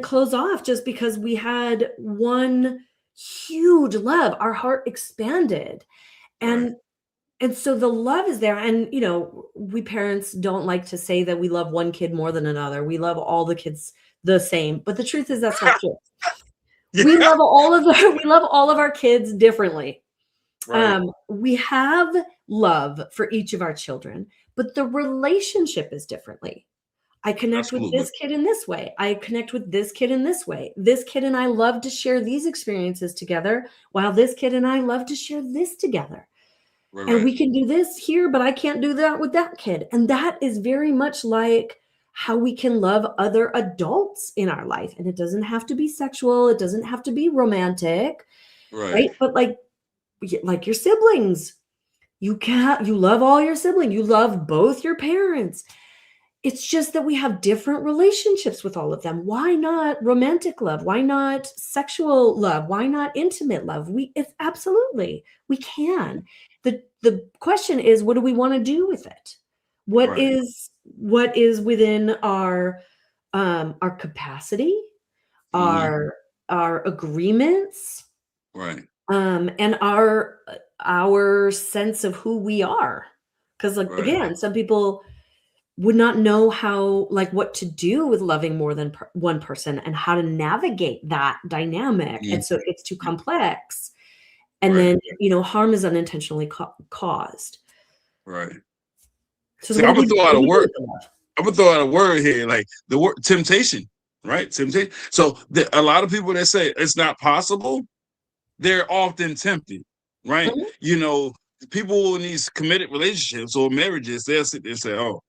close off just because we had one huge love. Our heart expanded. And so the love is there. And, we parents don't like to say that we love one kid more than another. We love all the kids the same. But the truth is that's not true. We love all of our kids differently. We have love for each of our children, but the relationship is differently. I connect with this kid in this way. I connect with this kid in this way. This kid and I love to share these experiences together, while this kid and I love to share this together. And we can do this here, but I can't do that with that kid. And that is very much like how we can love other adults in our life. And it doesn't have to be sexual. It doesn't have to be romantic. Right? But like your siblings, you love all your siblings. You love both your parents. It's just that we have different relationships with all of them. Why not romantic love? Why not sexual love? Why not intimate love? It's absolutely, we can. The question is, what do we want to do with it? What is within our capacity, our agreements, and our sense of who we are. Because again, some people would not know what to do with loving more than one person and how to navigate that dynamic. And so it's too complex. And Right. then, harm is unintentionally caused. Right. So See, what I'm do gonna you, throw what out do a you do word. with the love? I'm gonna throw out a word here, like the word temptation. Right? Temptation. So a lot of people that say it's not possible, they're often tempted. Right? Mhm. People in these committed relationships or marriages, they'll sit there and say, "Oh,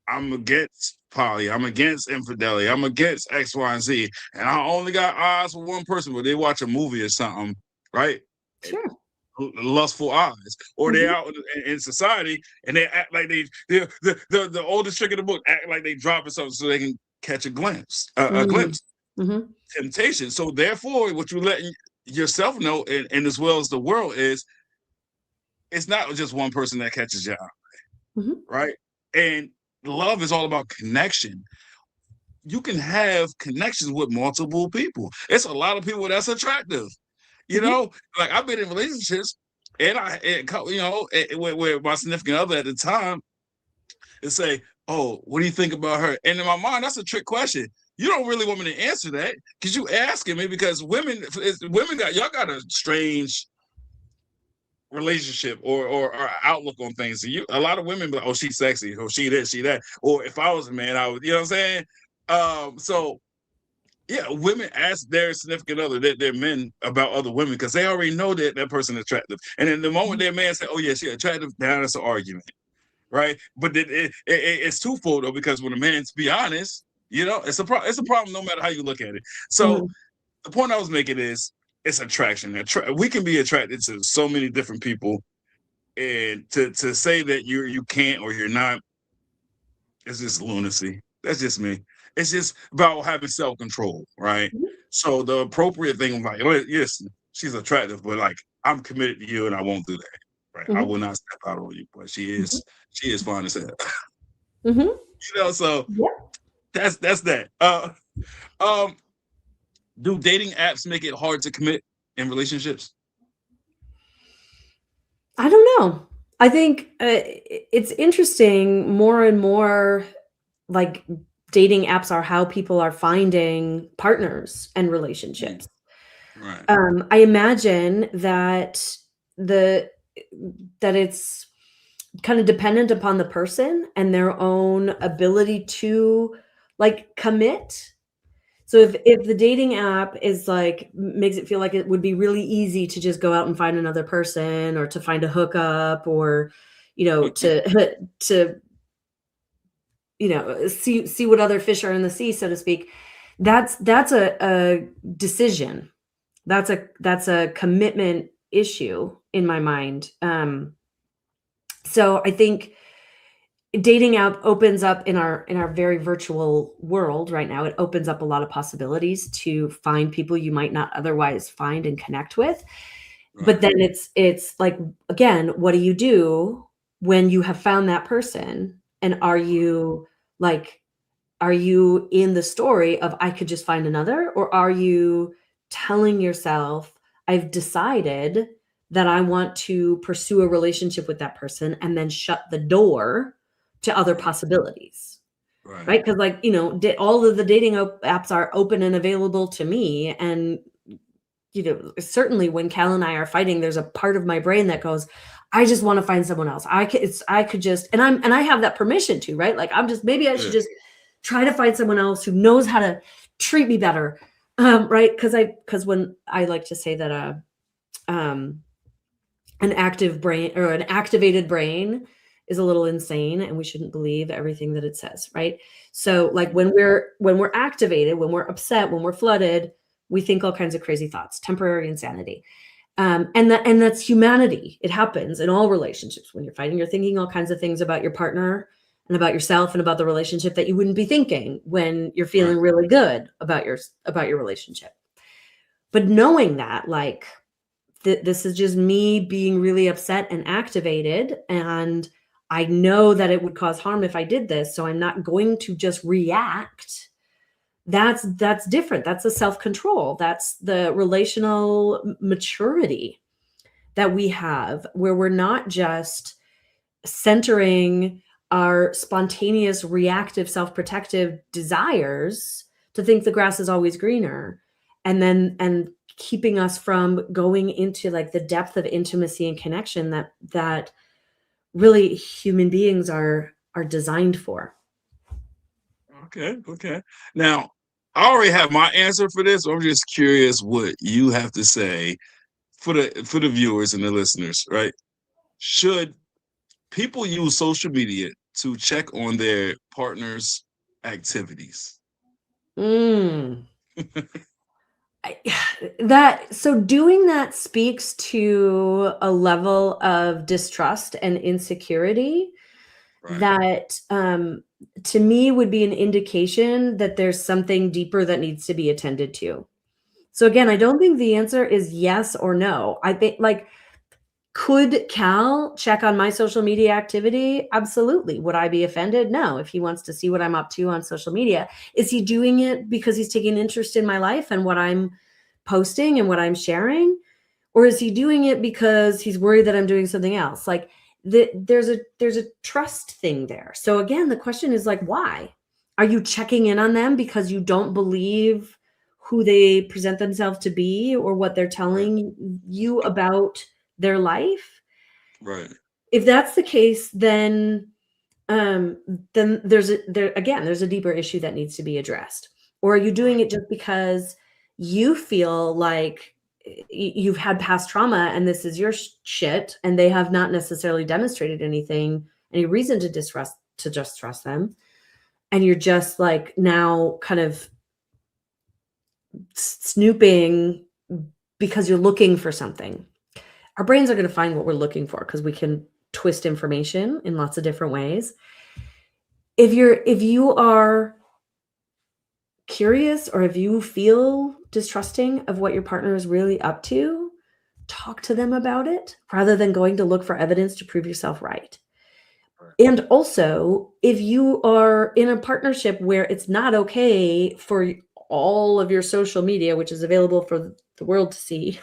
I'm against poly. I'm against infidelity. I'm against X, Y, and Z. And I only got eyes for one person." But they watch a movie or something, right? Sure. Lustful eyes, or they're Mhm. out in society and they act like the oldest trick in the book, act like they dropping something so they can catch a glimpse, a Mm. glimpse. Mhm. Temptation. So therefore, what you letting yourself know, and as well as the world, is it's not just one person that catches your eye, Mhm. right? And love is all about connection. You can have connections with multiple people. It's a lot of people that's attractive. Mhm. Like I've been in relationships, and with my significant other at the time, and say, "Oh, what do you think about her?" And in my mind, that's a trick question. You don't really want me to answer that because you asking me, because women y'all got a strange relationship or outlook on things. So a lot of women be like, "Oh, she's sexy," or "She this, she that," or if I was a man, I would, you know what I'm saying? So yeah, women ask their significant other, their men, about other women because they already know that that person is attractive. And in the moment their man say, "Oh yeah, she's attractive," now it's an argument, right? But it's twofold though, because when a man, to be honest, it's a problem no matter how you look at it. So Mhm. the point I was making is it's attraction. We can be attracted to so many different people, and to say that you can't or you're not, it's just lunacy. That's just me. It's just about having self control, right? Mhm. So the appropriate thing, like, yes, she's attractive, but like I'm committed to you, and I won't do that. Right? I Mhm. will not step out on you, but Mhm. she is fine as hell. Mhm. So Yeah. that's that. Um, do dating apps make it hard to commit in relationships? I don't know. I think, it's interesting more and more, like, dating apps are how people are finding partners and Mm, relationships. right. I imagine the that it's kind of dependent upon the person and their own ability to, like, commit. So Right. if the dating app is like makes it feel like it would be really easy to just go out and find another person or to find a hookup or, to to, see what other fish are in the sea, so to speak, that's a decision. That's a commitment issue in my mind. So I think dating app opens up in our very virtual world right now. It opens up a lot of possibilities to find people you might not otherwise find and connect with. But Right. then it's like, again, what do you do when you have found that person? And like are you in the story of I could just find another, or are you telling yourself I've decided that I want to pursue a relationship with that person and then shut the door to other Right. possibilities? Right. Right? Because, like, all of the dating apps are open and available to me. And, certainly when Cal and I are fighting, there's a part of my brain that goes, I just want to find someone else. I could just, and I have that permission to, right? Like, maybe I should Yeah. just try to find someone else who knows how to treat me better. Right. Because when I like to say that, um, an active brain or an activated brain is a little insane and we shouldn't believe everything that it says, right? So, like, when we're activated, when we're upset, when we're flooded, we think all kinds of crazy thoughts, temporary insanity. And that's humanity. It happens in all relationships. When you're fighting, you're thinking all kinds of things about your partner and about yourself and about the relationship that you wouldn't be thinking when you're Right. feeling really good about your relationship. But knowing that, like, this is just me being really upset and activated, and I know that it would cause harm if I did this, so I'm not going to just react. That's different. That's the self-control. That's the relational maturity that we have, where we're not just centering our spontaneous reactive self-protective desires to think the grass is always greener, and keeping us from going into like the depth of intimacy and connection that really human beings are designed for. Okay. Now, I already have my answer for this. I'm just curious what you have to say for the viewers and the listeners, right? Should people use social media to check on their partner's activities? Mm. So doing that speaks to a level of distrust and insecurity Right. that to me would be an indication that there's something deeper that needs to be attended to. So again, I don't think the answer is yes or no. I think like, could Cal check on my social media activity? Absolutely. Would I be offended? No. If he wants to see what I'm up to on social media, is he doing it because he's taking interest in my life and what I'm posting and what I'm sharing? Or is he doing it because he's worried that I'm doing something else? Like there's a trust thing there. So again, the question is like, why? Are you checking in on them because you don't believe who they present themselves to be or what they're Right. telling you about their life? Right. If that's the case, then there's a deeper issue that needs to be addressed. Or are you doing it just because you feel like you've had past trauma and this is your shit, and they have not necessarily demonstrated any reason to just trust them, and you're just like now kind of snooping because you're looking for something? Our brains are going to find what we're looking for because we can twist information in lots of different ways. If you are curious or if you feel distrusting of what your partner is really up to, talk to them about it rather than going to look for evidence to prove yourself right. And also, if you are in a partnership where it's not okay for all of your social media, which is available for the world to see,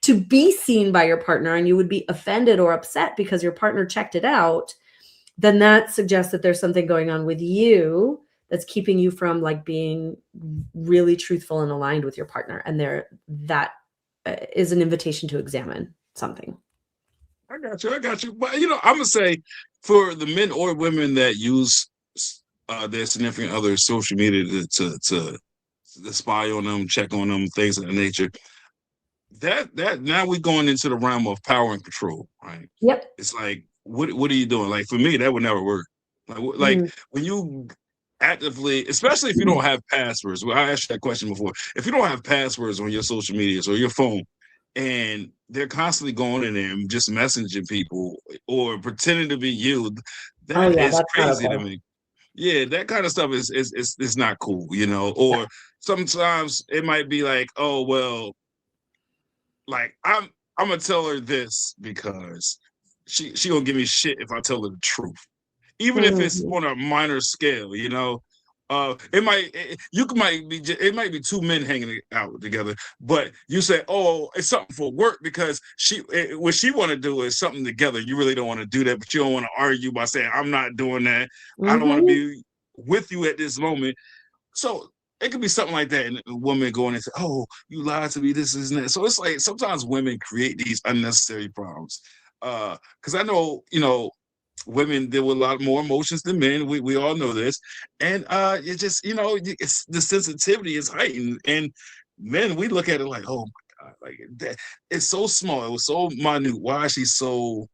to be seen by your partner, and you would be offended or upset because your partner checked it out, then that suggests that there's something going on with you that's keeping you from like being really truthful and aligned with your partner. And that is an invitation to examine something. I got you. But I'm gonna say for the men or women that use their significant other social media to spy on them, check on them, things of that nature. That now we're going into the realm of power and control, right? Yep. It's like, what are you doing? Like for me, that would never work. Like when you actively, especially if you don't have passwords. Well, I asked you that question before. If you don't have passwords on your social medias or your phone, and they're constantly going in there and just messaging people or pretending to be you, Oh that yeah, is that's not crazy to okay. me. Yeah, that kind of stuff is not cool, Or sometimes it might be like, oh well, like I'm gonna tell her this because she gonna give me shit if I tell her the truth, even if it's Mhm. on a minor scale. It might be two men hanging out together, but you say, oh, it's something for work because what she want to do is something together. You really don't want to do that, but you don't want to argue by saying I'm not doing that. I don't want to Mhm. be with you at this moment. So it could be something like that, and a woman going into, oh, you lied to me, this and that. So it's like sometimes women create these unnecessary problems. Because I know, women deal with a lot more emotions than men. We all know this, and it just, it's the sensitivity is heightened, and men, we look at it like, oh my god, like that. It's so small. It was so minute. Why is she so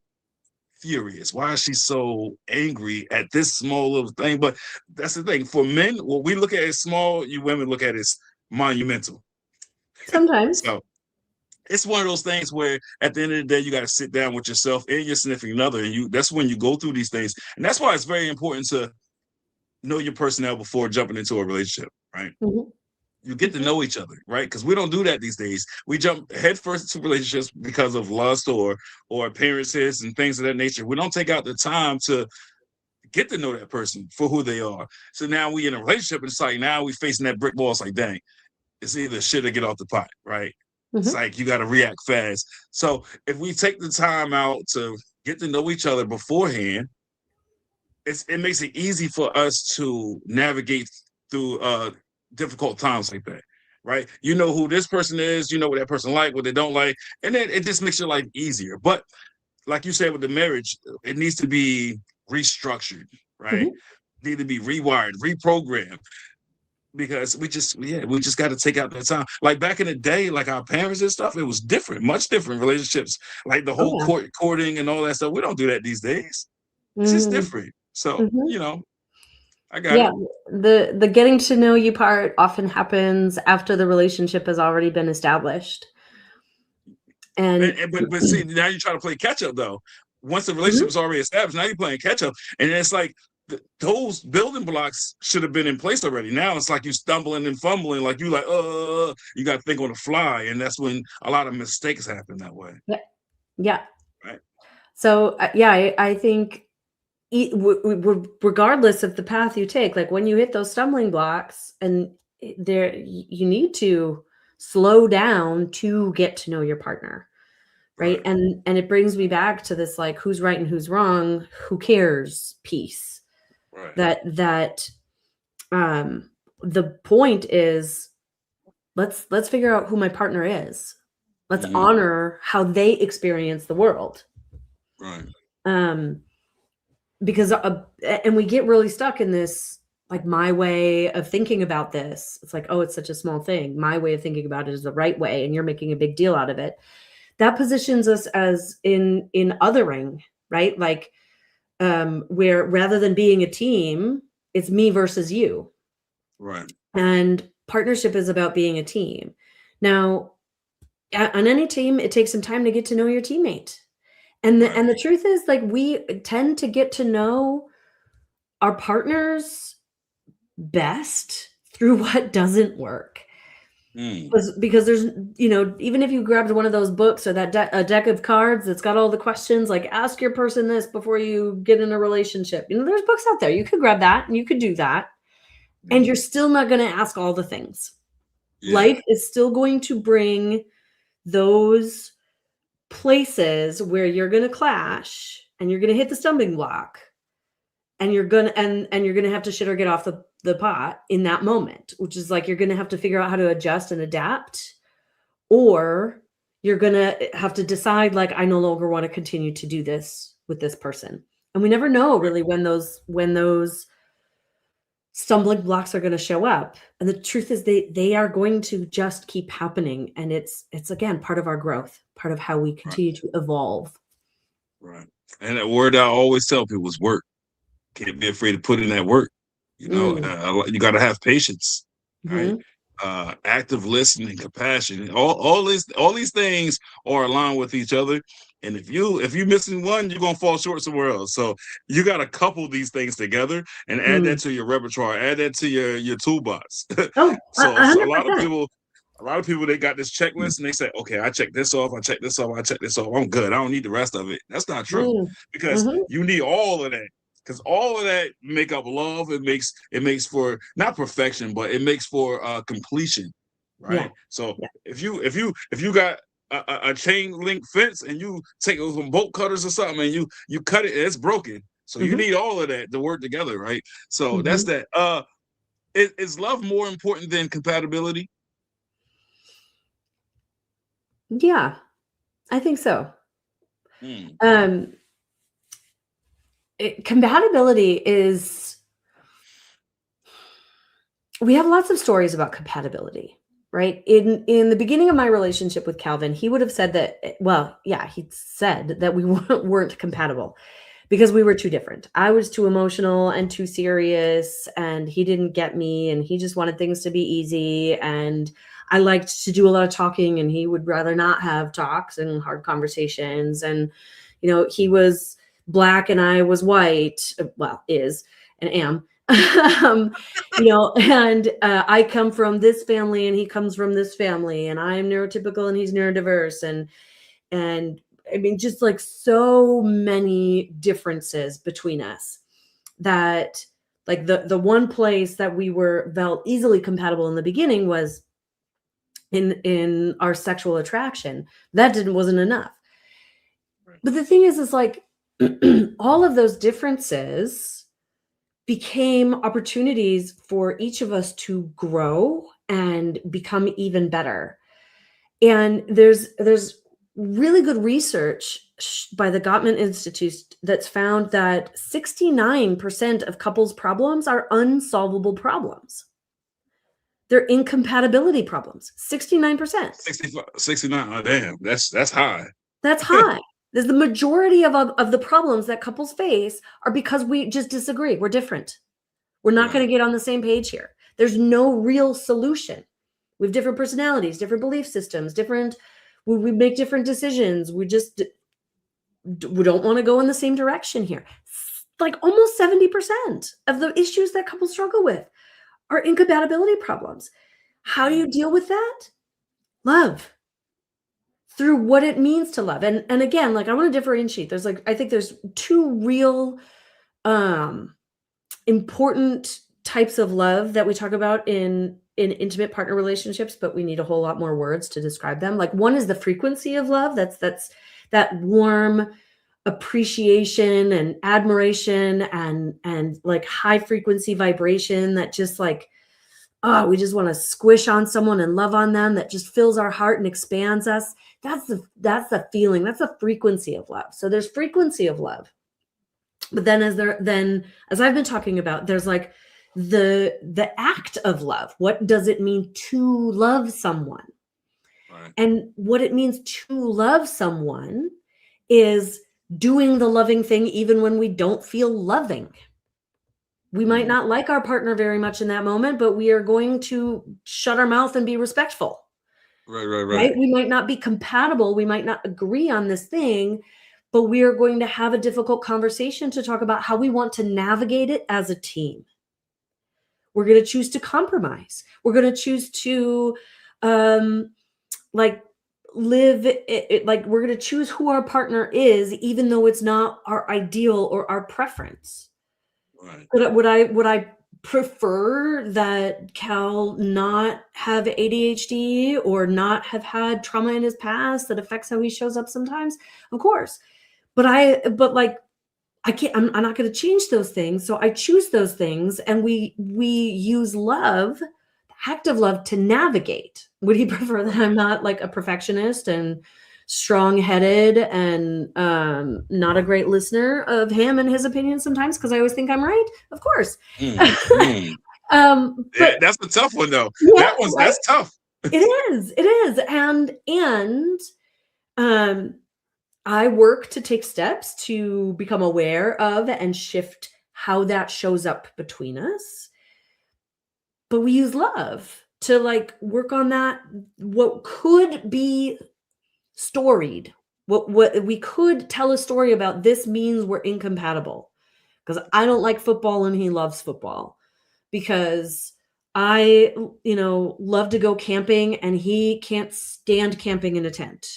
furious? Why is she so angry at this small little thing? But that's the thing. For men, what we look at as small, you women look at as monumental. Sometimes. So it's one of those things where at the end of the day, you got to sit down with yourself and your significant other, and that's when you go through these things. And that's why it's very important to know your personnel before jumping into a relationship, right? Mhm. You get to know each other, right? Because we don't do that these days. We jump headfirst into relationships because of lust or appearances and things of that nature. We don't take out the time to get to know that person for who they are. So now we in a relationship, and it's like now we facing that brick wall. It's like, dang, it's either shit or get off the pot, right? It's Mhm. like you got to react fast. So if we take the time out to get to know each other beforehand, it makes it easy for us to navigate through difficult times like that, right? You know who this person is, you know what that person like, what they don't like, and then it just makes your life easier. But like you said with the marriage, it needs to be restructured, right? Mhm. Need to be rewired, reprogrammed, because we just got to take out that time. Like back in the day, like our parents and stuff, it was different, much different relationships. Like the Oh, whole yeah. courting and all that stuff. We don't do that these days. It's just Mhm. different. So Mhm. I got Yeah, it. the getting to know you part often happens after the relationship has already been established. And But see, now you try to play catch up though. Once the relationship Mhm. is already established, now you're playing catch up, and it's like those building blocks should have been in place already. Now it's like you stumbling and fumbling, like you like, you got to think on the fly, and that's when a lot of mistakes happen that way, Yeah. Yeah. right? So, yeah, I think regardless of the path you take, like when you hit those stumbling blocks and you need to slow down to get to know your partner, right? Right, And it brings me back to this, like, who's right and who's wrong, who cares piece. right. That um the point is, let's figure out who my partner is. Let's Mm-hmm. honor how they experience the world. Right. Um because and we get really stuck in this, like, my way of thinking about this. It's like, oh, it's such a small thing. My way of thinking about it is the right way, and you're making a big deal out of it. That positions us as in othering, right? Like, where rather than being a team, it's me versus you. Right. And partnership is about being a team. Now, on any team, it takes some time to get to know your teammate. And Right. the truth is, like, we tend to get to know our partners best through what doesn't work. Mm. Because there's, even if you grabbed one of those books or that a deck of cards that's got all the questions, like, ask your person this before you get in a relationship. There's books out there. You could grab that and you could do that. And Mm. you're still not going to ask all the things. Yeah. Life is still going to bring those places where you're going to clash and you're going to hit the stumbling block, and you're going to and you're going to have to shit or get off the pot in that moment, which is like, you're going to have to figure out how to adjust and adapt, or you're going to have to decide, like, I no longer want to continue to do this with this person. And we never know Right. really when those stumbling blocks are going to show up. And the truth is, they are going to just keep happening, and it's again part of our growth, part of how we Right. continue to evolve. Right. And that word I always tell people is work. Can't be afraid to put in that work. Mm. You got to have patience, right? Mhm. Active listening, compassion. All these things are aligned with each other. And if you missing one, you're gonna fall short somewhere else. So you got to couple these things together and add Mm. that to your repertoire. Add that to your toolbox. Oh, So a lot of 100%. people. A lot of people, they got this checklist and they say, okay, I check this off, I check this off, I check this off. I'm good. I don't need the rest of it. That's not true, Mm. because Mhm. you need all of that, because all of that make up love. It makes for not perfection, but it makes for completion, Yeah. right? So Yeah. if you got a chain link fence and you take some bolt cutters or something and you cut it and it's broken, so you Mhm. need all of that to work together, right? So that's Mhm. that. Is love more important than compatibility? Yeah, I think so. Mm, Um, compatibility is, we have lots of stories about compatibility, right? In the beginning of my relationship with Calvin, he would have said that, well, yeah, he said that we weren't compatible because we were too different. I was too emotional and too serious, and he didn't get me, and he just wanted things to be easy, and I liked to do a lot of talking, and he would rather not have talks and hard conversations. And he was black and I was white, well, is and am. um, and I come from this family and he comes from this family, and I'm neurotypical and he's neurodiverse, and I mean, just like so many differences between us, that, like, the one place that we were felt easily compatible in the beginning was in our sexual attraction. That wasn't enough. right. But the thing is like, all of those differences became opportunities for each of us to grow and become even better. And there's really good research by the Gottman Institute that's found that 69% of couples' problems are unsolvable problems. They're incompatibility problems. 69%. 69. Oh, damn, that's high. That's high. There's the majority of the problems that couples face are because we just disagree. We're different. We're not going to get on the same page here. There's no real solution. We have different personalities, different belief systems, we make different decisions. We don't want to go in the same direction here. Like almost 70% of the issues that couples struggle with are incompatibility problems. How do you deal with that? Love. Through what it means to love. And again, like I want to differentiate. I think there's two real important types of love that we talk about in intimate partner relationships, but we need a whole lot more words to describe them. Like one is the frequency of love. That's that warm appreciation and admiration and like high frequency vibration that just like, oh, we just want to squish on someone and love on them. That just fills our heart and expands us. That's the feeling. That's the frequency of love. So there's frequency of love. But then as I've been talking about, there's like the act of love. What does it mean to love someone? Right. And what it means to love someone is doing the loving thing even when we don't feel loving. We might not like our partner very much in that moment, but we are going to shut our mouth and be respectful. Right? We might not be compatible. We might not agree on this thing, but we are going to have a difficult conversation to talk about how we want to navigate it as a team. We're going to choose to compromise. We're going to choose to live it, like we're going to choose who our partner is, even though it's not our ideal or our preference. Right. Would I prefer that Cal not have ADHD or not have had trauma in his past that affects how he shows up sometimes? Of course. But I'm not going to change those things. So I choose those things, and we use love, active love, to navigate. Would he prefer that I'm not like a perfectionist and strong-headed and not a great listener of him and his opinions sometimes because I always think I'm right? Of course. But that's a tough one though. Yeah, that's tough. It is. And I work to take steps to become aware of and shift how that shows up between us. But we use love to like work on that, what could be storied, what we could tell a story about. This means we're incompatible because I don't like football and he loves football, because I love to go camping and he can't stand camping in a tent.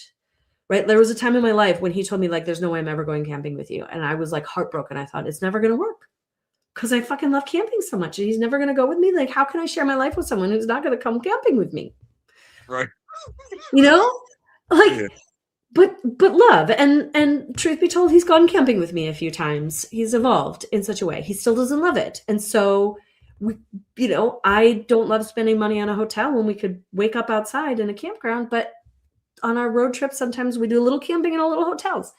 Right? There was a time in my life when he told me like, there's no way I'm ever going camping with you. And I was like heartbroken. I thought it's never going to work because I fucking love camping so much and he's never going to go with me. Like, how can I share my life with someone who's not going to come camping with me? Right. Like, yeah. but love, and truth be told, he's gone camping with me a few times. He's evolved in such a way. He still doesn't love it. And so I don't love spending money on a hotel when we could wake up outside in a campground, but on our road trips, sometimes we do a little camping in a little hotels.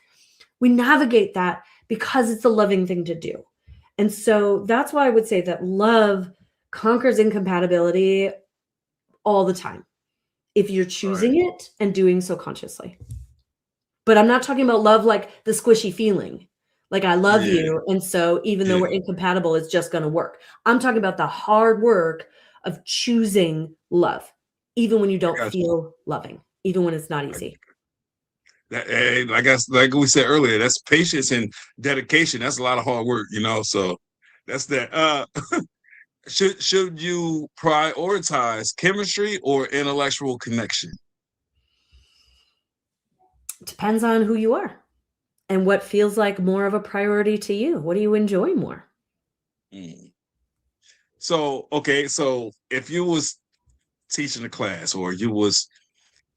We navigate that because it's a loving thing to do. And so that's why I would say that love conquers incompatibility all the time, if you're choosing it and doing so consciously. But I'm not talking about love like the squishy feeling, like I love you, and so even though we're incompatible, it's just going to work. I'm talking about the hard work of choosing love, even when you don't feel loving. Even when it's not easy. I guess, like we said earlier, that's patience and dedication. That's a lot of hard work, so that's that. Should you prioritize chemistry or intellectual connection? It depends on who you are and what feels like more of a priority to you. What do you enjoy more? So if you was teaching a class or you was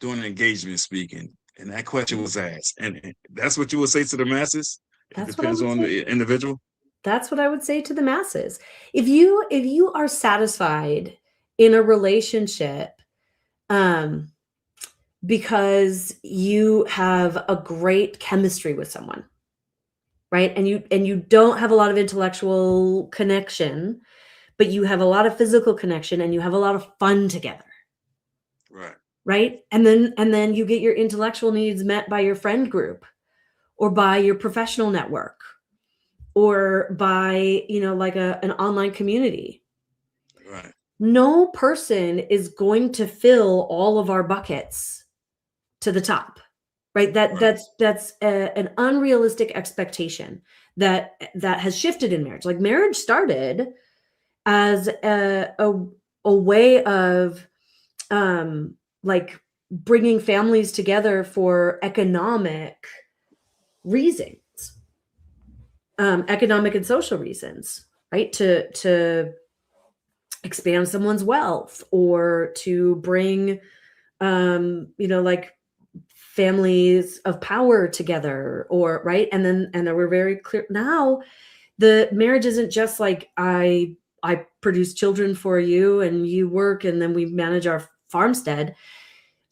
doing an engagement speaking, and that question was asked, and that's what you would say to the masses? It depends on the individual. That's what I would say to the masses. If you are satisfied in a relationship because you have a great chemistry with someone, right? And you don't have a lot of intellectual connection, but you have a lot of physical connection and you have a lot of fun together. Right? And then you get your intellectual needs met by your friend group or by your professional network or by, like an online community. Right. No person is going to fill all of our buckets to the top, right? That's an unrealistic expectation that has shifted in marriage. Like marriage started as a way of like bringing families together for economic reasons, economic and social reasons, right? To expand someone's wealth or to bring, like families of power together, or right. And then we're very clear now. The marriage isn't just like I produce children for you and you work and then we manage our farmstead.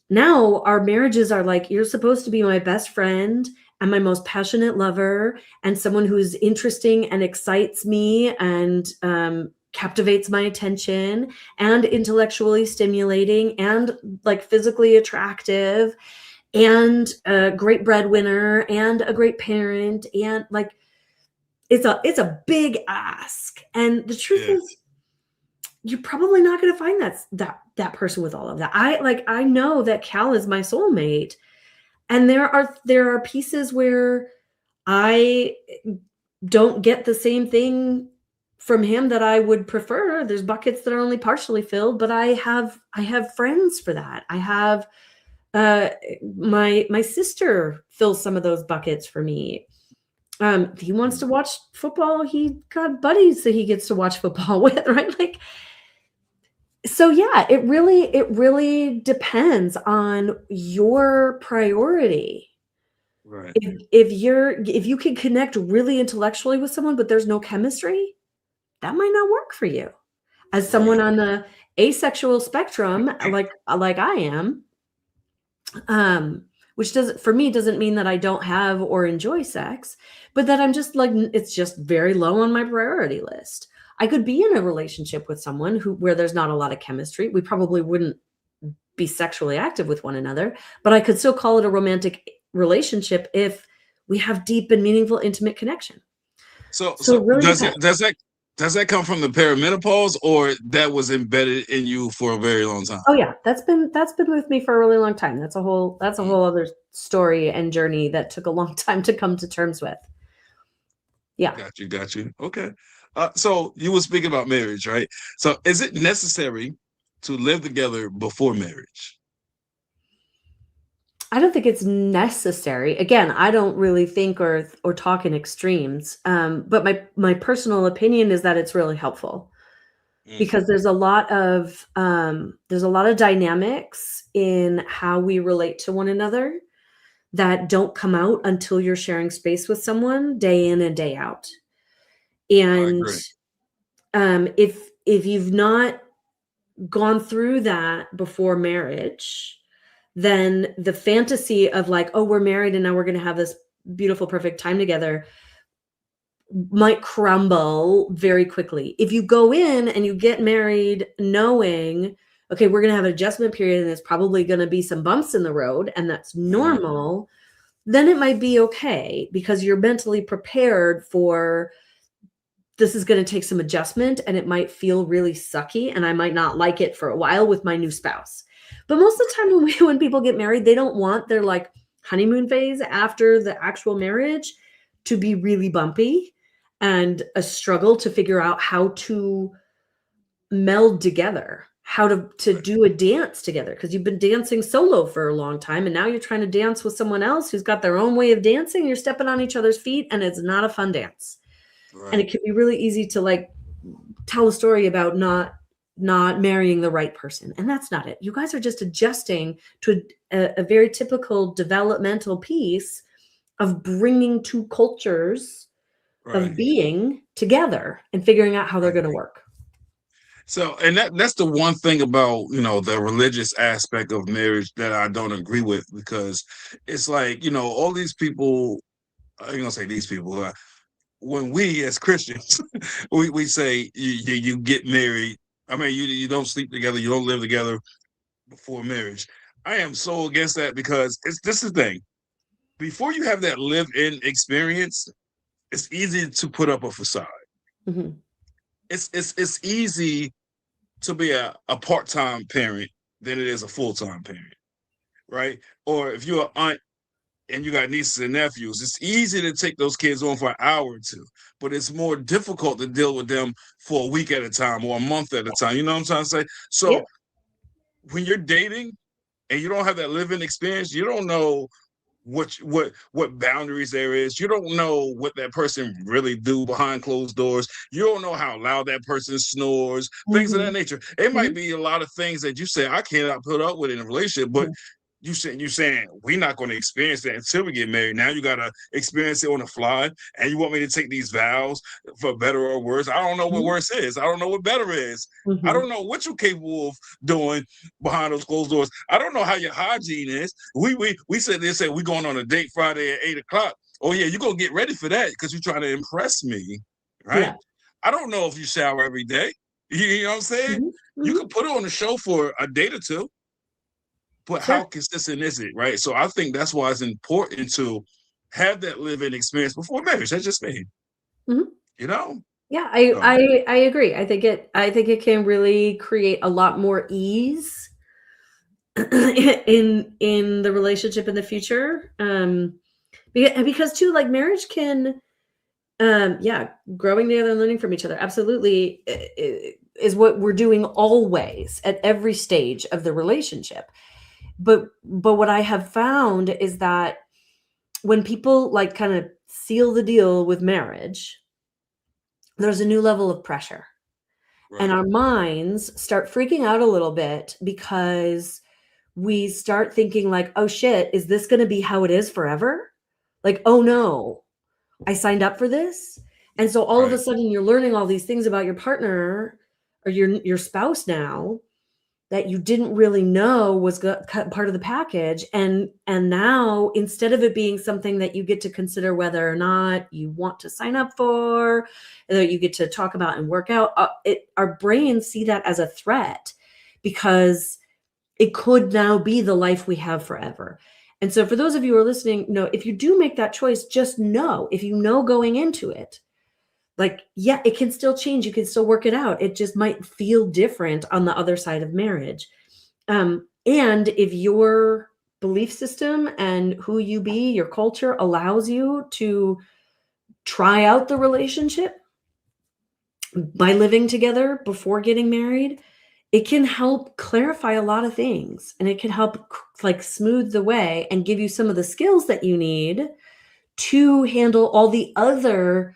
Now our marriages are like, you're supposed to be my best friend and my most passionate lover and someone who's interesting and excites me and captivates my attention and intellectually stimulating and like physically attractive and a great breadwinner and a great parent. And like, it's a big ask. And the truth is, you're probably not going to find that person with all of that. I know that Cal is my soulmate, and there are pieces where I don't get the same thing from him that I would prefer. There's buckets that are only partially filled, but I have friends for that. I have my sister fills some of those buckets for me. If he wants to watch football, he got buddies that he gets to watch football with, right? Like, so yeah, it really depends on your priority. Right. If you can connect really intellectually with someone, but there's no chemistry, that might not work for you. As someone on the asexual spectrum, like I am, which doesn't mean that I don't have or enjoy sex, but that I'm just like, it's just very low on my priority list. I could be in a relationship with someone where there's not a lot of chemistry. We probably wouldn't be sexually active with one another, but I could still call it a romantic relationship if we have deep and meaningful, intimate connection. So really does that come from the perimenopause, or that was embedded in you for a very long time? Oh yeah, that's been with me for a really long time. That's a whole other story and journey that took a long time to come to terms with. Yeah. Got you. Okay. So you were speaking about marriage, right? So is it necessary to live together before marriage? I don't think it's necessary. Again, I don't really think or talk in extremes. But my personal opinion is that it's really helpful because there's a lot of dynamics in how we relate to one another that don't come out until you're sharing space with someone day in and day out. And if you've not gone through that before marriage, then the fantasy of like, oh, we're married and now we're going to have this beautiful, perfect time together might crumble very quickly. If you go in and you get married knowing, okay, we're going to have an adjustment period and there's probably going to be some bumps in the road and that's normal, then it might be okay because you're mentally prepared for this is going to take some adjustment and it might feel really sucky and I might not like it for a while with my new spouse. But most of the time when people get married, they don't want their like honeymoon phase after the actual marriage to be really bumpy and a struggle to figure out how to meld together, how to do a dance together, because you've been dancing solo for a long time and now you're trying to dance with someone else who's got their own way of dancing. You're stepping on each other's feet and it's not a fun dance. And it can be really easy to like tell a story about not marrying the right person. And that's not it. You guys are just adjusting to a very typical developmental piece of bringing two cultures of being together and figuring out how they're going to work. So, and that's the one thing about, the religious aspect of marriage that I don't agree with, because it's like, all these people, I ain't gonna say these people, when we as Christians, we say you get married. I mean, you don't sleep together, you don't live together before marriage. I am so against that, because this is the thing. Before you have that live-in experience, it's easy to put up a facade. Mhm. It's easy to be a part-time parent than it is a full-time parent, right? Or if you're an aunt and you got nieces and nephews, it's easy to take those kids on for an hour or two, but it's more difficult to deal with them for a week at a time or a month at a time. You know what I'm trying to say? Yep. So when you're dating and you don't have that living experience, you don't know what boundaries there is. You don't know what that person really do behind closed doors. You don't know how loud that person snores, things of that Mhm. nature. It might Mhm. be a lot of things that you say I cannot put up with in a relationship, but Mhm. you saying we're not going to experience that until we get married. Now you got to experience it on the fly, and you want me to take these vows for better or worse. I don't know what Mhm. worse is. I don't know what better is. I Mhm. don't know what you're capable of doing behind those closed doors. I don't know how your hygiene is. We said they said we going on a date Friday at 8 o'clock. Oh yeah, you're gonna get ready for that because you're trying to impress me, right? Yeah. I don't know if you shower every day. You know what I'm saying? Mhm. You Mhm. could put it on the show for a date or two, but how Sure. consistent is it, right? So I think that's why it's important to have that living experience before marriage. That's just me, Mhm. you know. Yeah, I So I I agree. I think it can really create a lot more ease in the relationship in the future. Because too, like marriage can, yeah, growing together and learning from each other absolutely is what we're doing always at every stage of the relationship. But what I have found is that when people like kind of seal the deal with marriage, there's a new level of pressure. And right, our minds start freaking out a little bit because we start thinking like, "Oh shit, is this gonna be how it is forever?" Like, "Oh no, I signed up for this?" And so all of a right, sudden you're learning all these things about your partner or your spouse now that you didn't really know was part of the package, and now instead of it being something that you get to consider whether or not you want to sign up for, that you get to talk about and work out, our brains see that as a threat because it could now be the life we have forever. And so for those of you who are listening, if you do make that choice, just know, if you know going into it, like, yeah, it can still change. You can still work it out. It just might feel different on the other side of marriage. And if your belief system and who you be, your culture allows you to try out the relationship by living together before getting married, it can help clarify a lot of things, and it can help like smooth the way and give you some of the skills that you need to handle all the other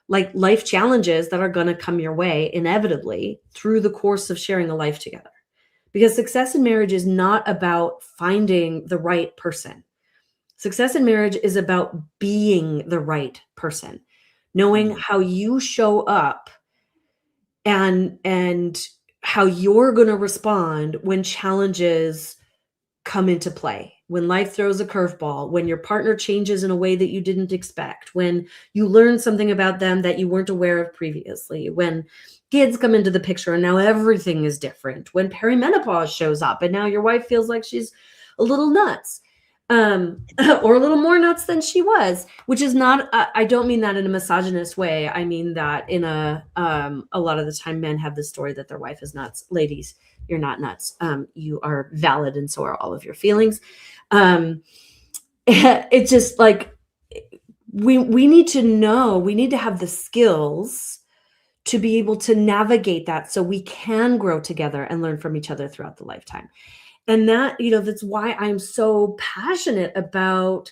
like life challenges that are going to come your way inevitably through the course of sharing a life together. Because success in marriage is not about finding the right person. Success in marriage is about being the right person, knowing mm, how you show up and how you're going to respond when challenges come into play, when life throws a curveball, when your partner changes in a way that you didn't expect, when you learn something about them that you weren't aware of previously, when kids come into the picture and now everything is different, when perimenopause shows up and now your wife feels like she's a little nuts, or a little more nuts than she was, which is not, I don't mean that in a misogynist way. I mean that in a lot of the time men have the story that their wife is nuts. Ladies, you're not nuts. You are valid, and so are all of your feelings. Um, it's just like we need to know, we need to have the skills to be able to navigate that so we can grow together and learn from each other throughout the lifetime. And that, that's why I'm so passionate about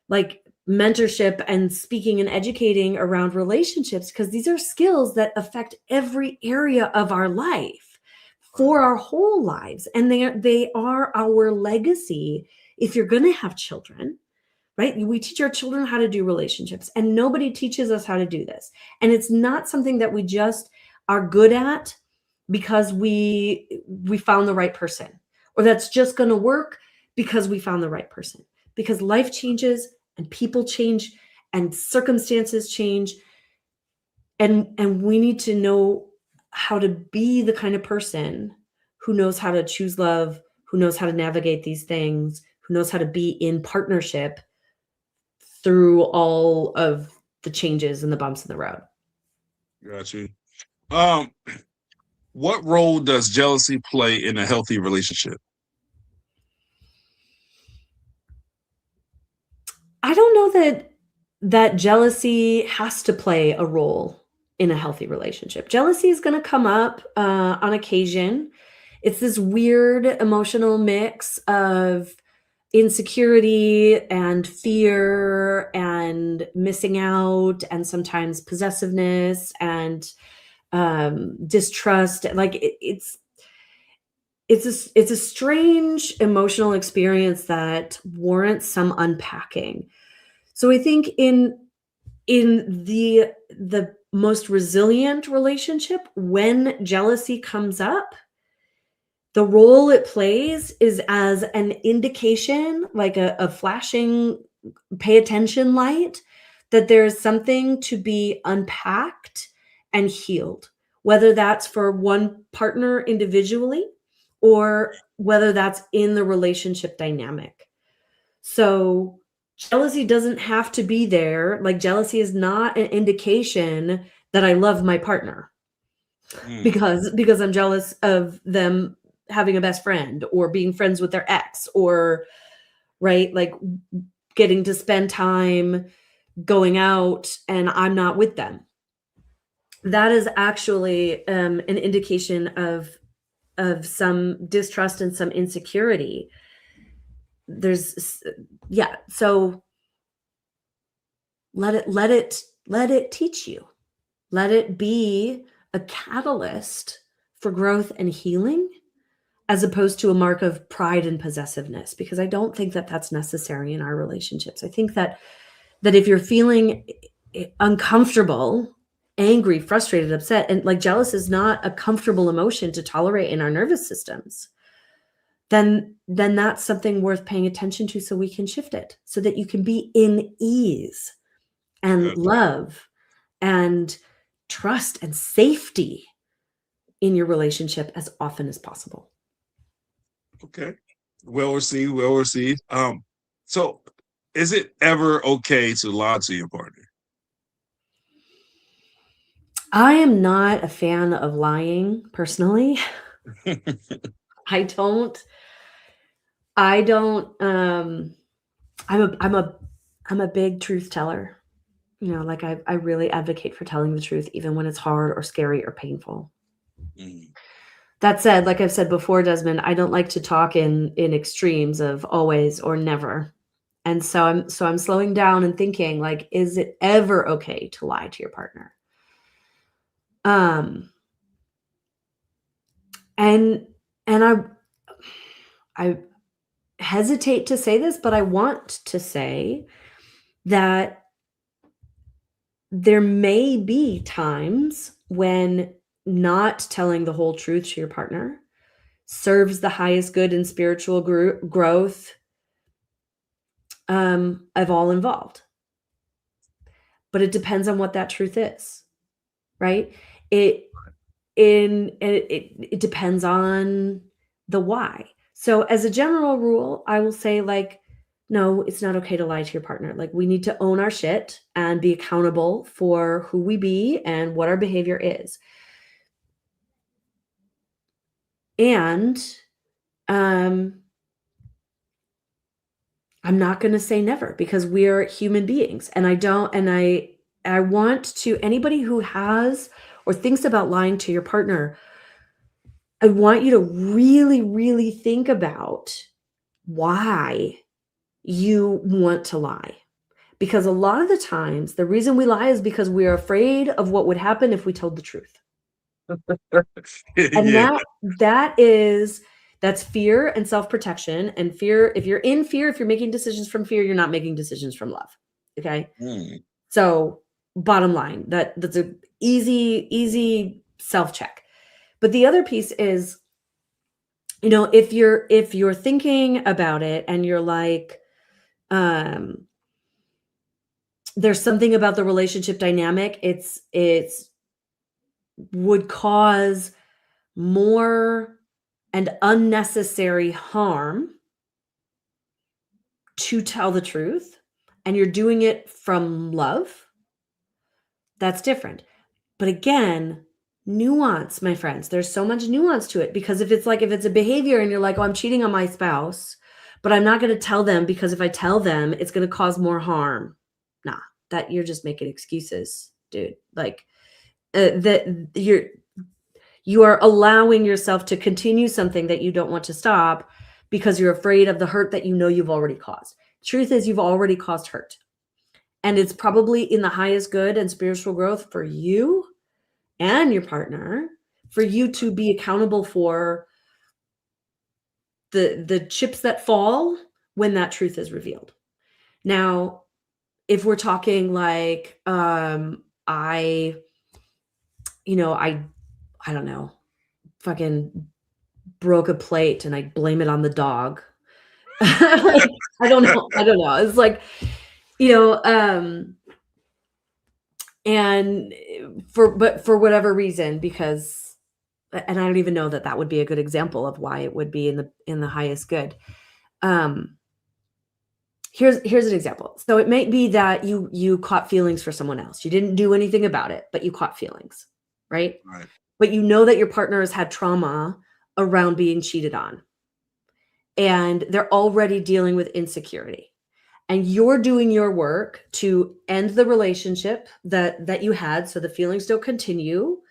like mentorship and speaking and educating around relationships, because these are skills that affect every area of our life right, for our whole lives, and they are our legacy. If you're going to have children, right, we teach our children how to do relationships, and nobody teaches us how to do this. And it's not something that we just are good at because we found the right person, or that's just going to work because we found the right person. Because life changes and people change and circumstances change, and we need to know how to be the kind of person who knows how to choose love, who knows how to navigate these things, who knows how to be in partnership through all of the changes and the bumps in the road. Got you. What role does jealousy play in a healthy relationship? I don't know that jealousy has to play a role in a healthy relationship. Jealousy is going to come up on occasion. It's this weird emotional mix of insecurity and fear and missing out, and sometimes possessiveness and distrust. Like it's a strange emotional experience that warrants some unpacking. So I think in the most resilient relationship, when jealousy comes up, the role it plays is as an indication, like a flashing pay attention light, that there's something to be unpacked and healed, whether that's for one partner individually or whether that's in the relationship dynamic. So jealousy doesn't have to be there. Like, jealousy is not an indication that I love my partner because I'm jealous of them having a best friend or being friends with their ex, or right, like getting to spend time going out and I'm not with them. That is actually an indication of some distrust and some insecurity. So let it teach you. Let it be a catalyst for growth and healing, as opposed to a mark of pride and possessiveness, because I don't think that that's necessary in our relationships. I think that if you're feeling uncomfortable, angry, frustrated, upset, and like jealous is not a comfortable emotion to tolerate in our nervous systems, then that's something worth paying attention to, so we can shift it, so that you can be in ease and love and trust and safety in your relationship as often as possible. Okay. Well received. So is it ever okay to lie to your partner? I am not a fan of lying personally. I don't I'm a big truth teller. You know, like I really advocate for telling the truth, even when it's hard or scary or painful. That said, like I've said before, Desmond, I don't like to talk in extremes of always or never. And so I'm slowing down and thinking, like, is it ever okay to lie to your partner? And I hesitate to say this, but I want to say that there may be times when not telling the whole truth to your partner serves the highest good and spiritual growth of all involved. But it depends on what that truth is, right? It depends on the why. So as a general rule, I will say, like, no, it's not okay to lie to your partner. Like, we need to own our shit and be accountable for who we be and what our behavior is. And I'm not going to say never, because we're human beings, and I want to, anybody who has or thinks about lying to your partner, I want you to really, really think about why you want to lie. Because a lot of the times, the reason we lie is because we're afraid of what would happen if we told the truth. And that's fear and self-protection. And fear, if you're making decisions from fear, you're not making decisions from love. Okay. So bottom line, that's a easy self-check. But the other piece is, if you're thinking about it and you're like, there's something about the relationship dynamic, it's would cause more and unnecessary harm to tell the truth, and you're doing it from love, that's different. But again, nuance, my friends. There's so much nuance to it, because if it's a behavior and you're like, oh, I'm cheating on my spouse, but I'm not going to tell them because if I tell them, it's going to cause more harm. Nah, that you're just making excuses, dude. Like that you are allowing yourself to continue something that you don't want to stop because you're afraid of the hurt that you've already caused. Truth is, you've already caused hurt. And it's probably in the highest good and spiritual growth for you and your partner, for you to be accountable for the chips that fall when that truth is revealed. Now, if we're talking like, I don't know, fucking broke a plate and I blame it on the dog. Like, I don't know. It's like, and for whatever reason, because, and I don't even know that would be a good example of why it would be in the highest good. Here's an example. So it might be that you caught feelings for someone else. You didn't do anything about it, but you caught feelings, right? Right. But you know that your partner has had trauma around being cheated on, and they're already dealing with insecurity, and you're doing your work to end the relationship that you had, so the feelings don't continue,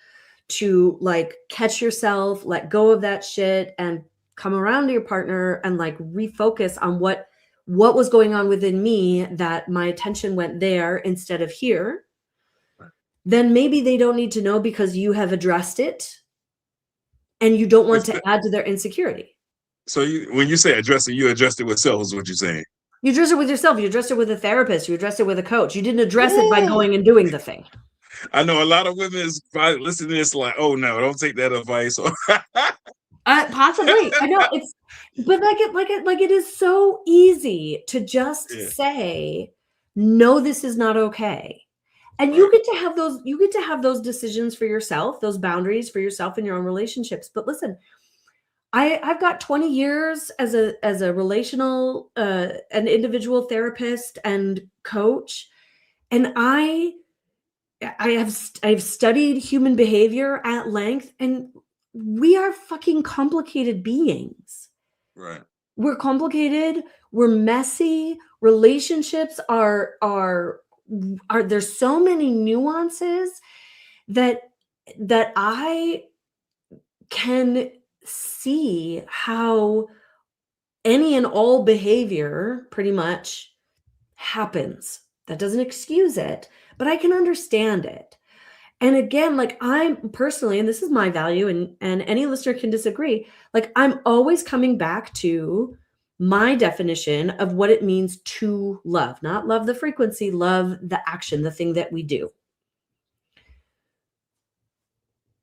to like catch yourself, let go of that shit, and come around to your partner and like refocus on what was going on within me, that my attention went there instead of here. Then maybe they don't need to know, because you have addressed it and you don't want to add to their insecurity. So when you say address it, you addressed it with self, is what you're saying. You address it with yourself. You addressed it with a therapist. You addressed it with a coach. You didn't address it by going and doing the thing. I know a lot of women is probably listening to this like, oh no, don't take that advice. Possibly. I know but it is so easy to just say, no, this is not okay. And right. You get to have those decisions for yourself, those boundaries for yourself in your own relationships. But listen, I've got 20 years as a relational, an individual therapist and coach. And I've studied human behavior at length, and we are fucking complicated beings. Right. We're complicated. We're messy. Relationships are there's so many nuances that I can see how any and all behavior pretty much happens. That doesn't excuse it, but I can understand it. And again, like, I'm personally, and this is my value, and any listener can disagree, like, I'm always coming back to my definition of what it means to love, not love the frequency, love the action, the thing that we do.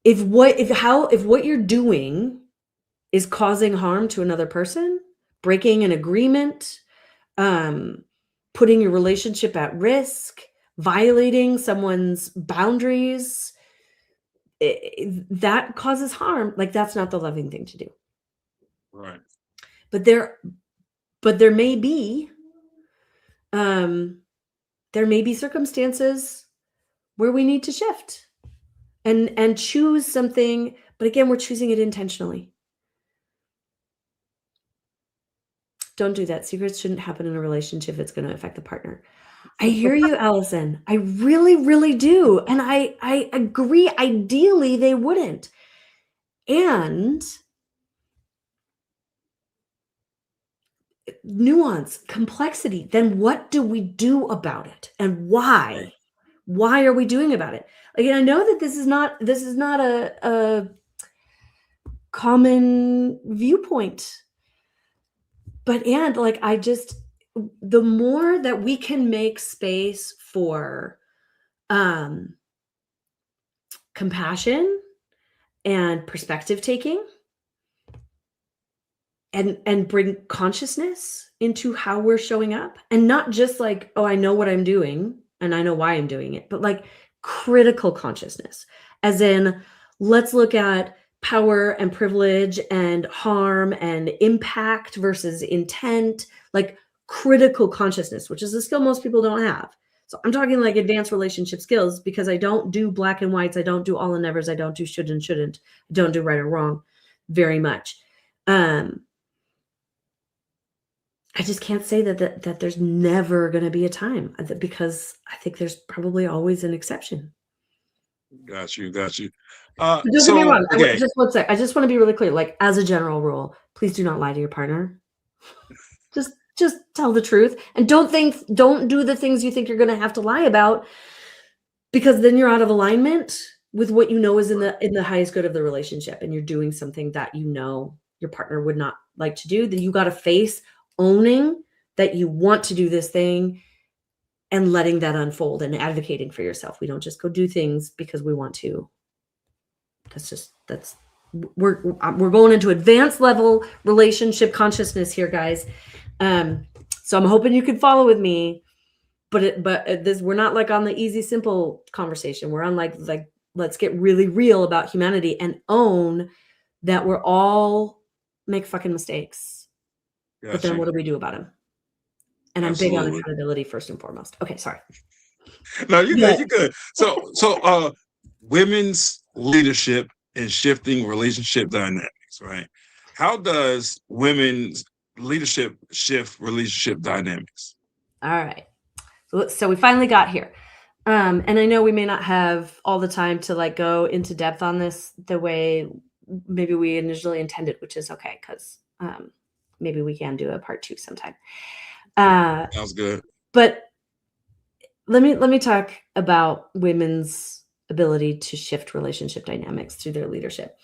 If what you're doing is causing harm to another person, breaking an agreement, putting your relationship at risk, violating someone's boundaries, that causes harm. Like, that's not the loving thing to do. Right. But there may be circumstances where we need to shift and choose something. But again, we're choosing it intentionally. Don't do that. Secrets shouldn't happen in a relationship. It's going to affect the partner. I hear you, Allison. I really, really do. And I agree. Ideally, they wouldn't. And nuance, complexity. Then what do we do about it? And why? Why are we doing about it? Again, I know that this is not a common viewpoint. But the more that we can make space for compassion and perspective taking and bring consciousness into how we're showing up, and not just like, oh, I know what I'm doing and I know why I'm doing it, but like critical consciousness, as in, let's look at power and privilege and harm and impact versus intent, like critical consciousness, which is a skill most people don't have. So I'm talking like advanced relationship skills, because I don't do black and whites. I don't do all and nevers. I don't do should and shouldn't. I don't do right or wrong very much. I just can't say that there's never going to be a time, because I think there's probably always an exception. Got you. Don't get me wrong. Okay. Just one sec. I just want to be really clear. Like, as a general rule, please do not lie to your partner. just tell the truth, and don't do the things you think you're going to have to lie about, because then you're out of alignment with what you know is in the highest good of the relationship, and you're doing something that you know your partner would not like to do. Then you got to face owning that you want to do this thing and letting that unfold and advocating for yourself. We don't just go do things because we want to. We're going into advanced level relationship consciousness here, guys. So I'm hoping you can follow with me, but we're not like on the easy, simple conversation. We're on like let's get really real about humanity and own that we're all make fucking mistakes. Gotcha. But then what do we do about them? And Absolutely. I'm big on accountability first and foremost. Okay, sorry. No, you're good. You're good. So women's leadership and shifting relationship dynamics, right? How does women's leadership shift relationship dynamics? All right. So we finally got here. And I know we may not have all the time to like go into depth on this the way maybe we initially intended, which is okay, because maybe we can do a part 2 sometime. Sounds good. But let me talk about women's ability to shift relationship dynamics through their leadership,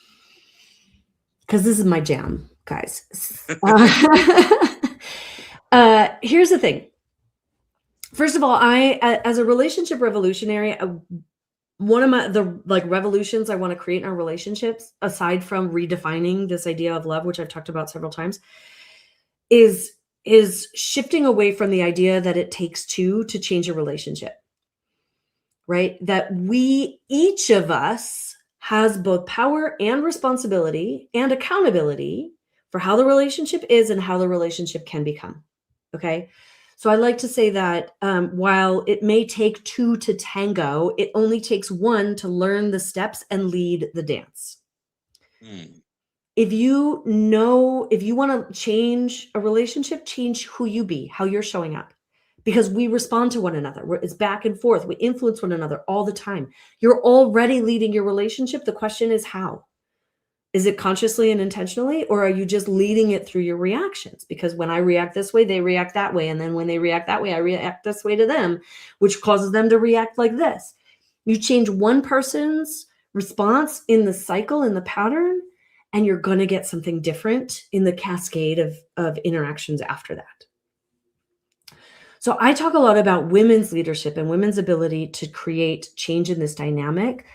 because this is my jam, guys. Here's the thing. First of all, I, as a relationship revolutionary, one of the revolutions I want to create in our relationships, aside from redefining this idea of love, which I've talked about several times, is shifting away from the idea that it takes two to change a relationship, right? That each of us has both power and responsibility and accountability for how the relationship is and how the relationship can become. Okay. So I like to say that while it may take two to tango, it only takes one to learn the steps and lead the dance. If you want to change a relationship, change who you be, how you're showing up, because we respond to one another. It's back and forth. We influence one another all the time. You're already leading your relationship. The question is how. Is it consciously and intentionally, or are you just leading it through your reactions? Because when I react this way, they react that way. And then when they react that way, I react this way to them, which causes them to react like this. You change one person's response in the cycle, in the pattern, and you're going to get something different in the cascade of interactions after that. So I talk a lot about women's leadership and women's ability to create change in this dynamic,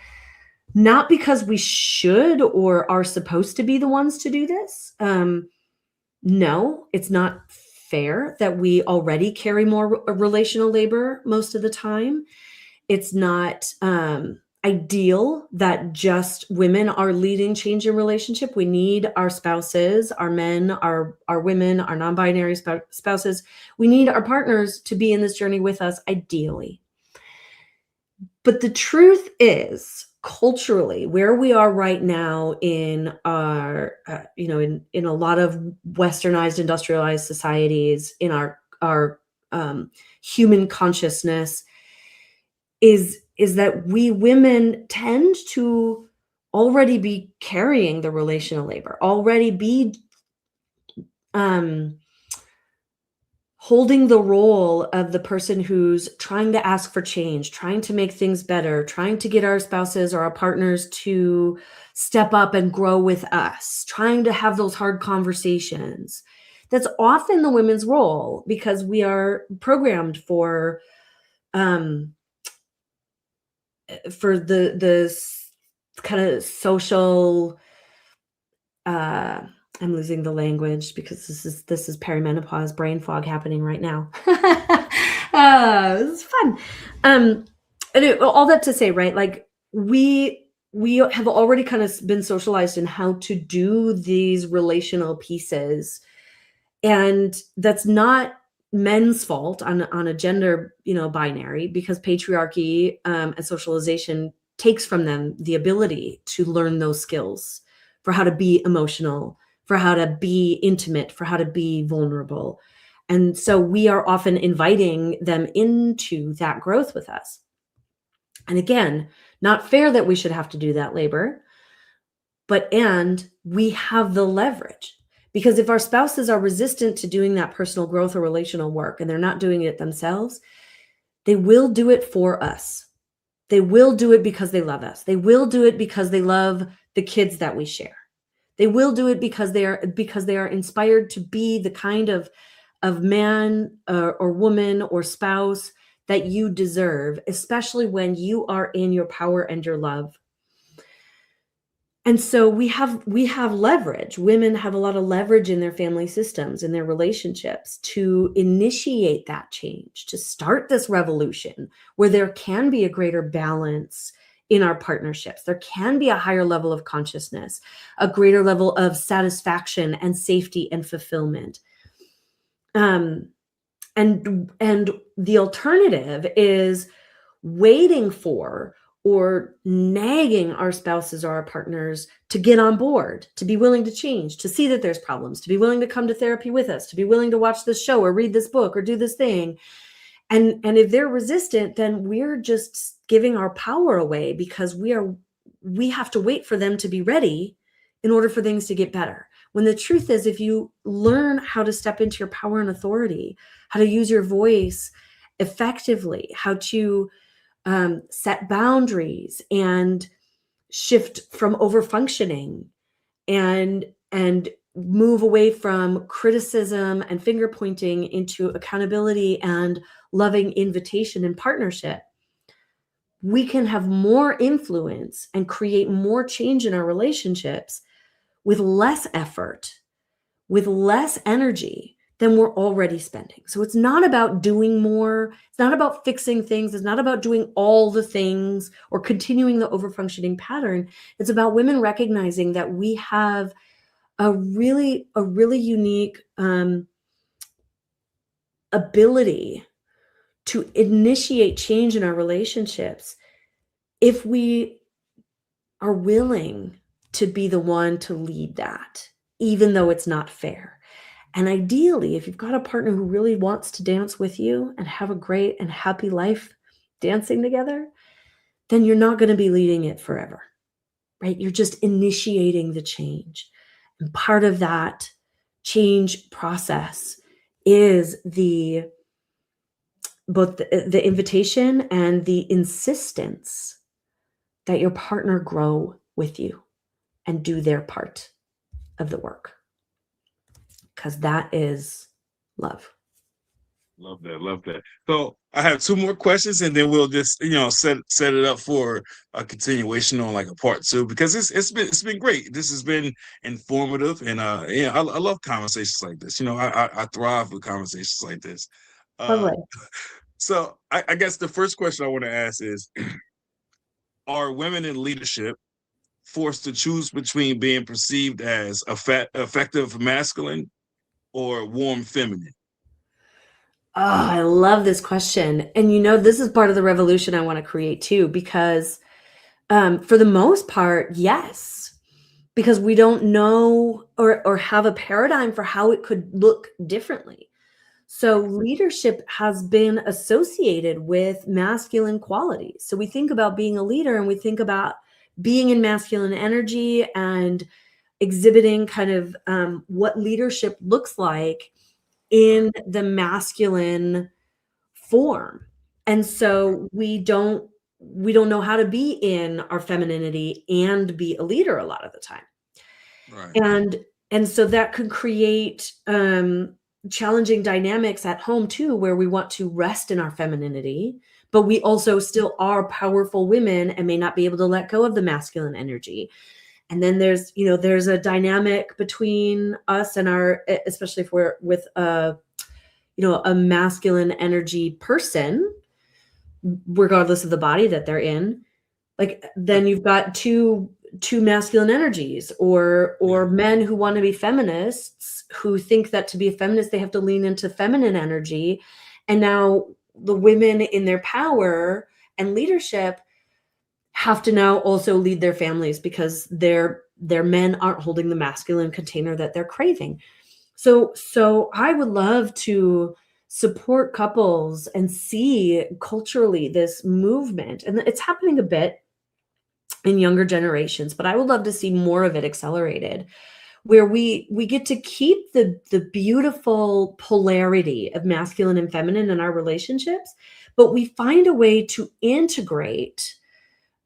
not because we should or are supposed to be the ones to do this. No, it's not fair that we already carry more relational labor most of the time. It's not ideal that just women are leading change in relationship. We need our spouses, our men, our women, our non-binary spouses. We need our partners to be in this journey with us, ideally. But the truth is, culturally, where we are right now in our, in a lot of westernized, industrialized societies, in our human consciousness, is that we women tend to already be carrying the relational labor, already be holding the role of the person who's trying to ask for change, trying to make things better, trying to get our spouses or our partners to step up and grow with us, trying to have those hard conversations. That's often the women's role, because we are programmed for the kind of social, I'm losing the language because this is perimenopause brain fog happening right now. This is fun. All that to say, right? Like we have already kind of been socialized in how to do these relational pieces, and that's not men's fault on a gender, binary, because patriarchy and socialization takes from them the ability to learn those skills for how to be emotional, for how to be intimate, for how to be vulnerable. And so we are often inviting them into that growth with us. And again, not fair that we should have to do that labor, and we have the leverage. Because if our spouses are resistant to doing that personal growth or relational work, and they're not doing it themselves, they will do it for us. They will do it because they love us. They will do it because they love the kids that we share. They will do it because they are inspired to be the kind of man or woman or spouse that you deserve, especially when you are in your power and your love. And so we have leverage. Women have a lot of leverage in their family systems, in their relationships, to initiate that change, to start this revolution where there can be a greater balance in our partnerships. There can be a higher level of consciousness, a greater level of satisfaction and safety and fulfillment. And the alternative is waiting for or nagging our spouses or our partners to get on board, to be willing to change, to see that there's problems, to be willing to come to therapy with us, to be willing to watch this show or read this book or do this thing. And if they're resistant, then we're just giving our power away, because we have to wait for them to be ready in order for things to get better. When the truth is, if you learn how to step into your power and authority, how to use your voice effectively, how to set boundaries and shift from overfunctioning and move away from criticism and finger pointing into accountability and loving invitation and partnership, we can have more influence and create more change in our relationships with less effort, with less energy than we're already spending. So it's not about doing more. It's not about fixing things. It's not about doing all the things or continuing the overfunctioning pattern. It's about women recognizing that we have a really unique ability to initiate change in our relationships if we are willing to be the one to lead that, even though it's not fair. And ideally, if you've got a partner who really wants to dance with you and have a great and happy life dancing together, then you're not going to be leading it forever, right? You're just initiating the change. And part of that change process is both the invitation and the insistence that your partner grow with you and do their part of the work. Because that is love. Love that. Love that. So I have two more questions, and then we'll just set it up for a continuation on like a part two, because it's been great. This has been informative, and I love conversations like this. I thrive with conversations like this. Lovely. So I guess the first question I want to ask is: are women in leadership forced to choose between being perceived as effective masculine or warm feminine? Oh, I love this question. And this is part of the revolution I want to create too, because for the most part, yes, because we don't know or have a paradigm for how it could look differently. So leadership has been associated with masculine qualities. So we think about being a leader and we think about being in masculine energy and exhibiting kind of what leadership looks like in the masculine form. And so we don't know how to be in our femininity and be a leader a lot of the time. Right. And so that could create challenging dynamics at home too, where we want to rest in our femininity, but we also still are powerful women and may not be able to let go of the masculine energy. And then there's, there's a dynamic between us and our, especially if we're with a masculine energy person, regardless of the body that they're in, like then you've got two masculine energies, or men who want to be feminists, who think that to be a feminist they have to lean into feminine energy. And now the women in their power and leadership have to now also lead their families because their men aren't holding the masculine container that they're craving. So I would love to support couples and see culturally this movement, and it's happening a bit in younger generations, but I would love to see more of it accelerated, where we get to keep the beautiful polarity of masculine and feminine in our relationships, but we find a way to integrate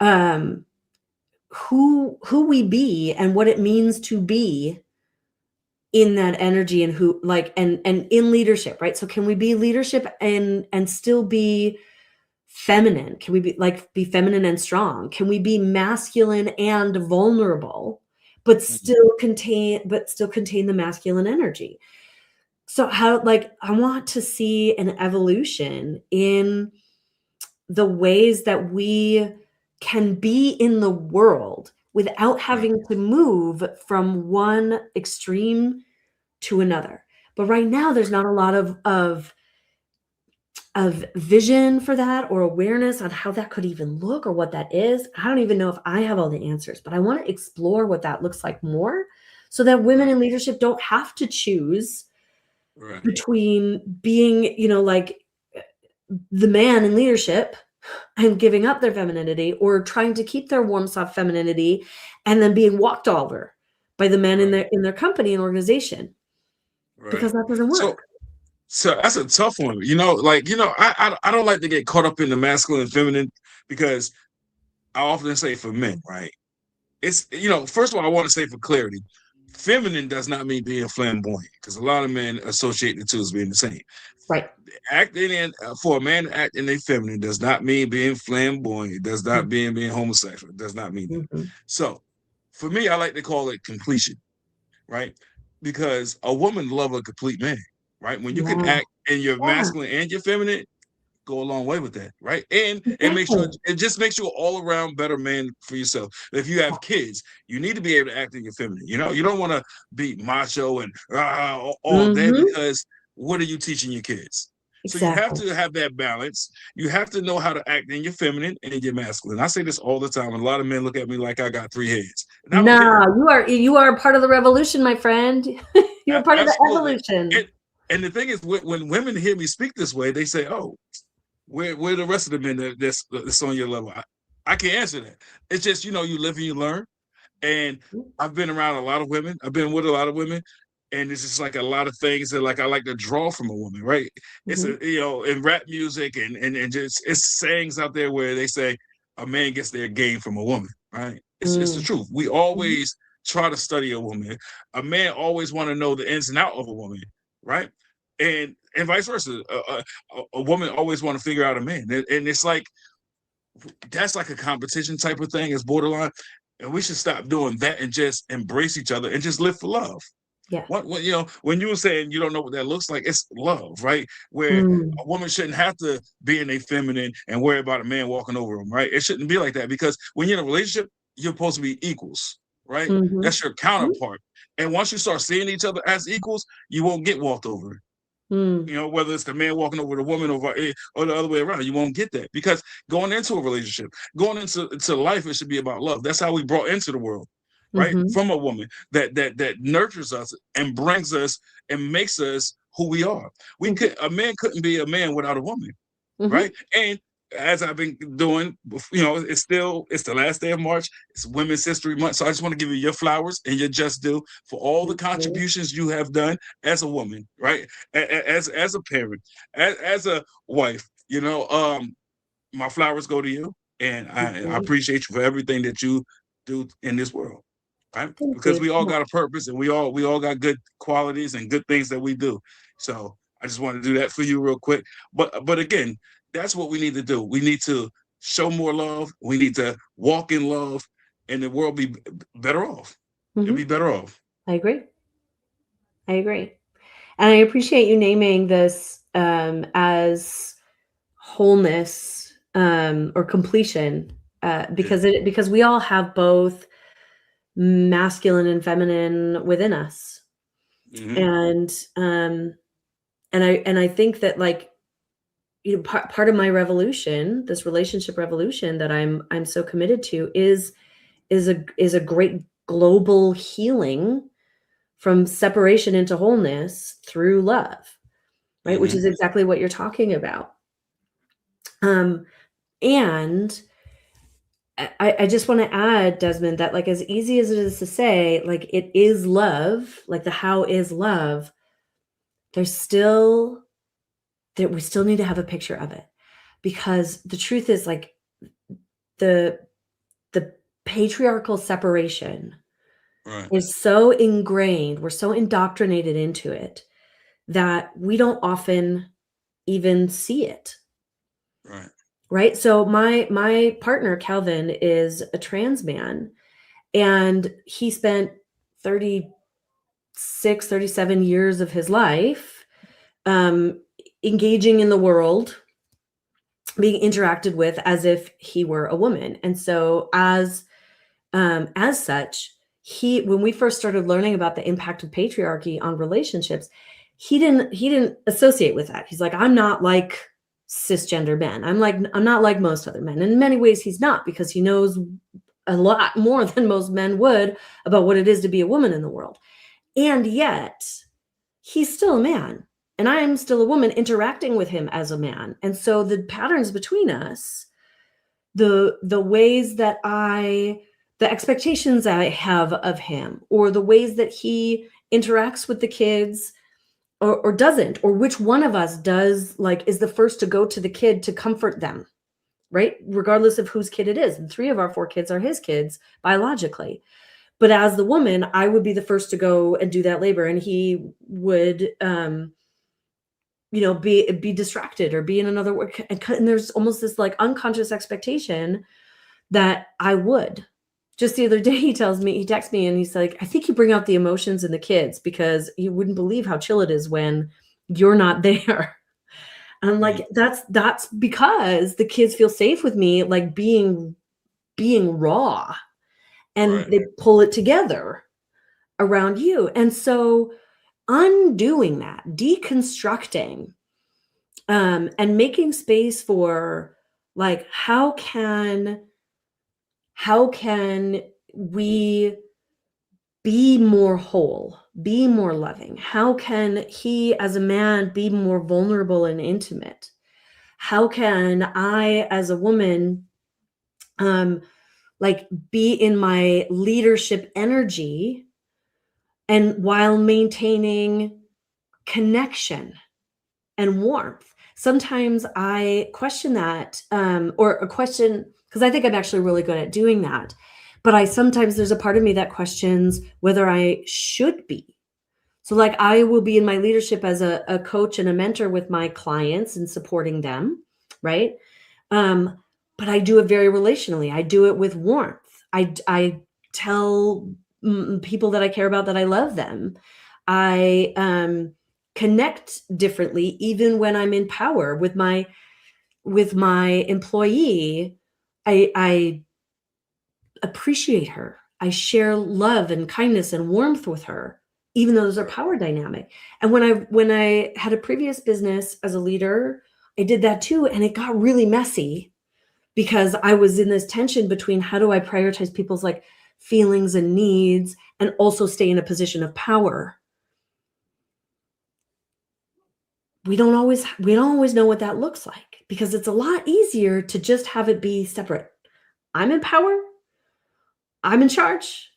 who we be and what it means to be in that energy, and who, like, and in leadership, right? So can we be leadership and still be feminine? Can we be feminine and strong? Can we be masculine and vulnerable, but still contain the masculine energy? So how, I want to see an evolution in the ways that we can be in the world without having to move from one extreme to another. But right now there's not a lot of vision for that, or awareness on how that could even look or what that is. I don't even know if I have all the answers, but I want to explore what that looks like more, so that women in leadership don't have to choose between being, the man in leadership and giving up their femininity, or trying to keep their warm, soft femininity and then being walked over by the men in their company and organization, because that doesn't work. So that's a tough one. I don't like to get caught up in the masculine and feminine, because I often say for men, right? It's, first of all, I want to say for clarity, feminine does not mean being flamboyant, because a lot of men associate the two as being the same. Right. For a man to act in a feminine does not mean being flamboyant. It does not mean being homosexual. It does not mean that. So for me, I like to call it completion, right? Because a woman loves a complete man, right? When you can act in your masculine and your feminine, go a long way with that, right? And it just makes you an all-around better man for yourself. If you have kids, you need to be able to act in your feminine. You don't want to be macho and all day, because what are you teaching your kids? So you have to have that balance. You have to know how to act in your feminine and your masculine. I say this all the time, and a lot of men look at me like I got 3 heads. No, you are part of the revolution, my friend. You're part of the evolution. And the thing is, when women hear me speak this way, they say, "Oh, where the rest of the men that's on your level?" I can't answer that. It's just, you live and you learn. And I've been around a lot of women. I've been with a lot of women. And it's just like a lot of things that I like to draw from a woman, right? It's in rap music and just, it's sayings out there where they say a man gets their game from a woman, right? It's the truth. We always try to study a woman. A man always want to know the ins and out of a woman, right? And vice versa. A woman always want to figure out a man. And it's like, that's like a competition type of thing. It's borderline. And we should stop doing that and just embrace each other and just live for love. Yeah. When you were saying you don't know what that looks like, it's love, right? Where a woman shouldn't have to be in a feminine and worry about a man walking over them, right? It shouldn't be like that, because when you're in a relationship, you're supposed to be equals, right? That's your counterpart. And once you start seeing each other as equals, you won't get walked over. Whether it's the man walking over the woman or the other way around, you won't get that, because going into a relationship, going into life, it should be about love. That's how we brought into the world. Right, from a woman that nurtures us and brings us and makes us who we are. A man couldn't be a man without a woman, right? And as I've been doing, it's the last day of March. It's Women's History Month, so I just want to give you your flowers and your just due for all the contributions you have done as a woman, right? As a parent, as a wife. My flowers go to you, and I appreciate you for everything that you do in this world. Right? Because we all got a purpose, and we all got good qualities and good things that we do. So I just want to do that for you real quick. But again, that's what we need to do. We need to show more love. We need to walk in love, and the world be better off. It'll be better off. I agree. And I appreciate you naming this as wholeness or completion, because we all have both masculine and feminine within us. And I think that, like, you know, part of my revolution, this relationship revolution that I'm so committed to, is a great global healing from separation into wholeness through love, right? Which is exactly what you're talking about. And I just want to add, Desmond, that, like, as easy as it is to say, like, it is love, like the how is love, there's still that we still need to have a picture of it, because the truth is, like, the patriarchal separation is so ingrained, we're so indoctrinated into it, that we don't often even see it. Right. So my partner, Calvin, is a trans man, and he spent 36, 37 years of his life engaging in the world, being interacted with as if he were a woman. And so as such, when we first started learning about the impact of patriarchy on relationships, he didn't associate with that. He's like, I'm not like cisgender men. I'm not like most other men. And in many ways he's not, because he knows a lot more than most men would about what it is to be a woman in the world. And yet he's still a man, and I am still a woman interacting with him as a man. And so the patterns between us, the ways that the expectations I have of him, or the ways that he interacts with the kids or doesn't, or which one of us does, like, is the first to go to the kid to comfort them, right? Regardless of whose kid it is. And 3 of our 4 kids are his kids biologically. But as the woman, I would be the first to go and do that labor, and he would, be distracted or be in another work. And there's almost this, like, unconscious expectation that I would. Just the other day, he texts me and he's like, I think you bring out the emotions in the kids, because you wouldn't believe how chill it is when you're not there. And I'm like, that's because the kids feel safe with me, like, being raw, and they pull it together around you. And so undoing that, deconstructing, and making space for, like, how can we be more whole, be more loving? How can he as a man be more vulnerable and intimate? How can I as a woman like, be in my leadership energy, and while maintaining connection and warmth? Sometimes I question that, because I think I'm actually really good at doing that. But sometimes there's a part of me that questions whether I should be. So, like, I will be in my leadership as a coach and a mentor with my clients and supporting them, right? But I do it very relationally. I do it with warmth. I tell people that I care about that I love them. I connect differently, even when I'm in power with my employee. I appreciate her. I share love and kindness and warmth with her, even though there's a power dynamic. And when I had a previous business as a leader, I did that too. And it got really messy, because I was in this tension between, how do I prioritize people's, like, feelings and needs, and also stay in a position of power? We don't always know what that looks like, because it's a lot easier to just have it be separate. I'm in power. I'm in charge.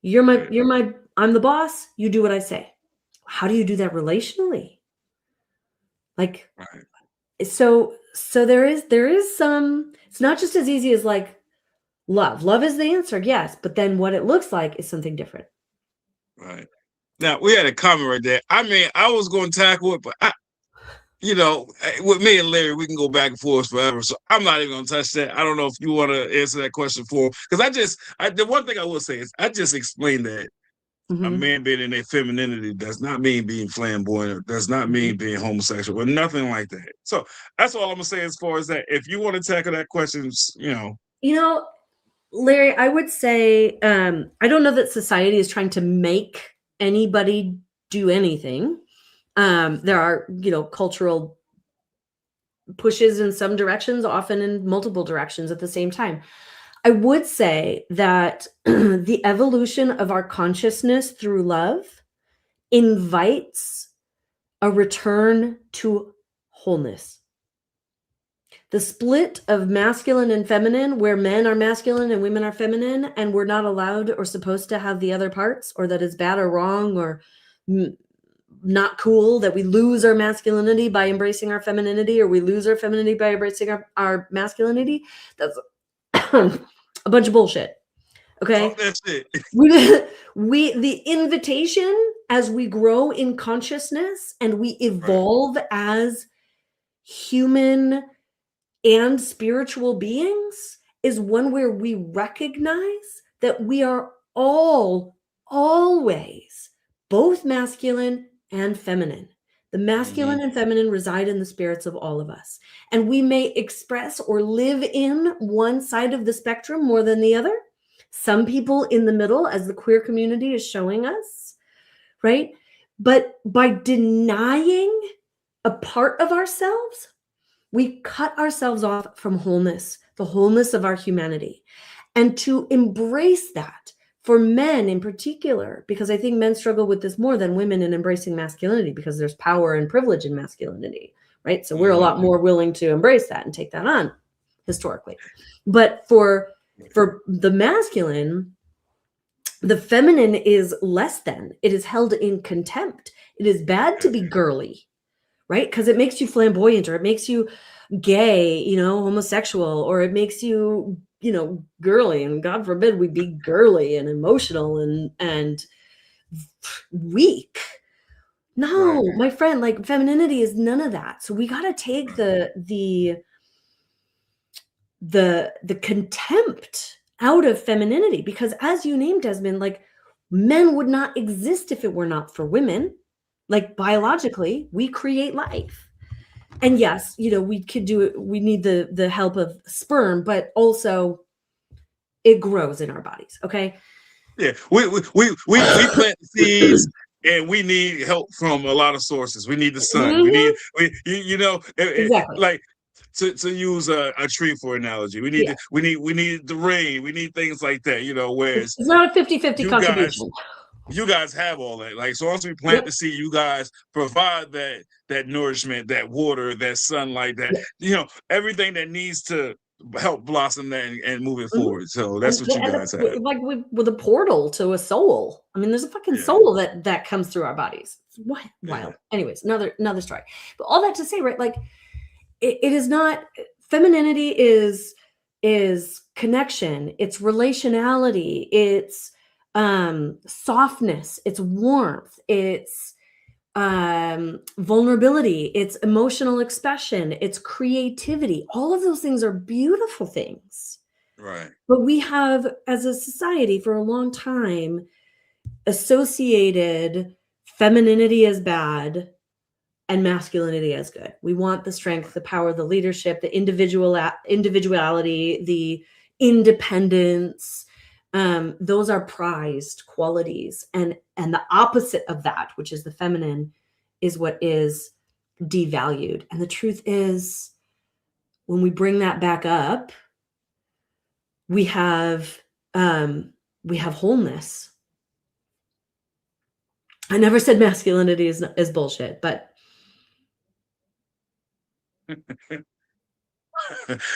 I'm the boss. You do what I say. How do you do that relationally? Like, so there is some, it's not just as easy as, like, love. Love is the answer. Yes. But then what it looks like is something different. Right. Now, we had a comment right there. I mean, I was going to tackle it, but with me and Larry, we can go back and forth forever. So I'm not even going to touch that. I don't know if you want to answer that question for him. Because the one thing I will say is I just explained that a man being in their femininity does not mean being flamboyant, or does not mean being homosexual, or nothing like that. So that's all I'm going to say as far as that. If you want to tackle that question, Larry, I would say I don't know that society is trying to make anybody do anything. There are, cultural pushes in some directions, often in multiple directions at the same time. I would say that the evolution of our consciousness through love invites a return to wholeness. The split of masculine and feminine, where men are masculine and women are feminine, and we're not allowed or supposed to have the other parts, or that is bad or wrong or not cool, that we lose our masculinity by embracing our femininity, or we lose our femininity by embracing our masculinity. That's a bunch of bullshit. Okay. That's it. The invitation as we grow in consciousness and we evolve as human and spiritual beings is one where we recognize that we are all always both masculine and feminine. The masculine and feminine reside in the spirits of all of us. And we may express or live in one side of the spectrum more than the other. Some people in the middle, as the queer community is showing us, right? But by denying a part of ourselves, we cut ourselves off from wholeness, the wholeness of our humanity. And to embrace that, for men in particular, because I think men struggle with this more than women in embracing masculinity, because there's power and privilege in masculinity, right? So we're a lot more willing to embrace that and take that on historically. But for the masculine, the feminine is less than. It is held in contempt. It is bad to be girly, right? Because it makes you flamboyant, or it makes you gay, homosexual, or it makes you, girly. And God forbid we be girly and emotional and weak. No, my friend, like femininity is none of that. So we got to take the contempt out of femininity, because as you named, Desmond, like men would not exist if it were not for women. Like biologically, we create life. And yes, we could do it. We need the help of sperm, but also it grows in our bodies. Okay. Yeah, we plant seeds, and we need help from a lot of sources. We need the sun. Exactly. Like to use a tree for analogy. We need we need the rain. We need things like that. Whereas it's not a 50-50 contribution. You guys have all that. Like, so once we plant the seed, you guys provide that nourishment, that water, that sunlight, that everything that needs to help blossom that and move it forward. So that's what you guys have. Like with a portal to a soul. I mean, there's a fucking soul that comes through our bodies. It's wild. Yeah. Anyways, another story. But all that to say, right? Like, it is not, femininity is connection. It's relationality. It's softness, it's warmth, it's vulnerability, it's emotional expression, it's creativity. All of those things are beautiful things. Right. But we have, as a society, for a long time, associated femininity as bad and masculinity as good. We want the strength, the power, the leadership, the individuality, the independence. Those are prized qualities, and the opposite of that, which is the feminine, is what is devalued. And the truth is, when we bring that back up, we have wholeness. I never said masculinity is bullshit, but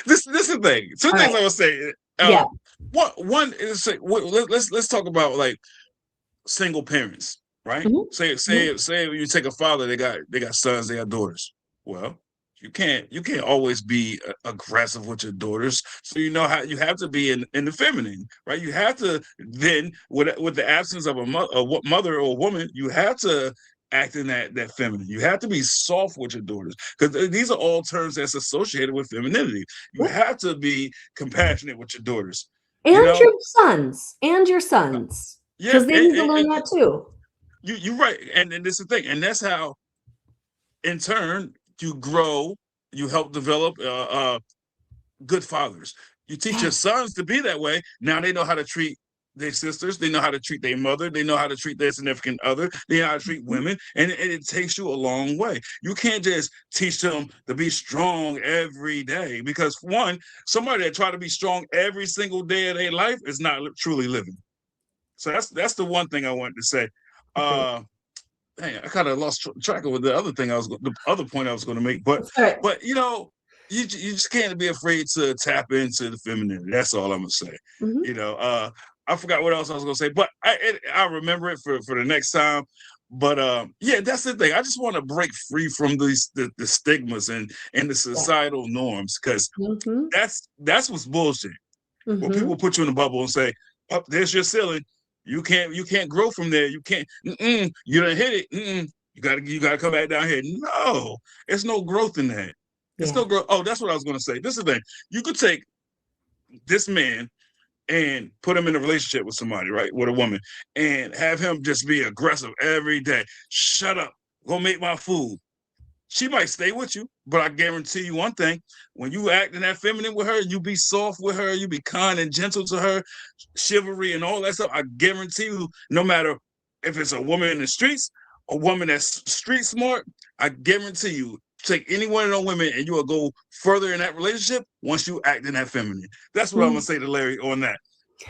this is the thing. Two things I would say. One is, let's talk about like single parents, right? Say you take a father, they got sons, they got daughters. Well, you can't always be aggressive with your daughters. So how you have to be in the feminine, right? You have to then, with the absence of a mother or a woman, you have to acting that feminine. You have to be soft with your daughters, because these are all terms that's associated with femininity. You Yep. have to be compassionate with your daughters. And You know, your sons, and your sons, yeah, because they need to learn that too. you're right, and this is the thing, and that's how, in turn, you grow, you help develop good fathers. You teach your Yes. sons to be that way. Now they know how to treat their sisters. They know how to treat their mother. They know how to treat their significant other. They know how to treat women. And it takes you a long way. You can't just teach them to be strong every day, because, one, somebody that try to be strong every single day of their life is not truly living. So that's the one thing I wanted to say. Agreed. Dang, I kind of lost track of the other thing the other point I was going to make, but That's right. you just can't be afraid to tap into the femininity. That's all I'm gonna say. Mhm. I forgot what else I was gonna say, but I remember it for the next time. But yeah, that's the thing. I just want to break free from the stigmas and the societal norms, because Mhm. that's what's bullshit. When Mhm. people put you in a bubble and say, "Up, there's your ceiling. You can't grow from there. You can't. You done hit it. You gotta come back down here." No, there's no growth in that. It's no Yeah. growth. Oh, that's what I was gonna say. This is the thing. You could take this man and put him in a relationship with somebody, right, with a woman, and have him just be aggressive every day. Shut up. Go make my food. She might stay with you, but I guarantee you one thing: when you acting that feminine with her, you be soft with her, you be kind and gentle to her, chivalry and all that stuff. I guarantee you, no matter if it's a woman in the streets, a woman that's street smart, I guarantee you, take any one of those women and you will go further in that relationship once you act in that feminine. That's what I'm gonna Mhm. say to Larry on that.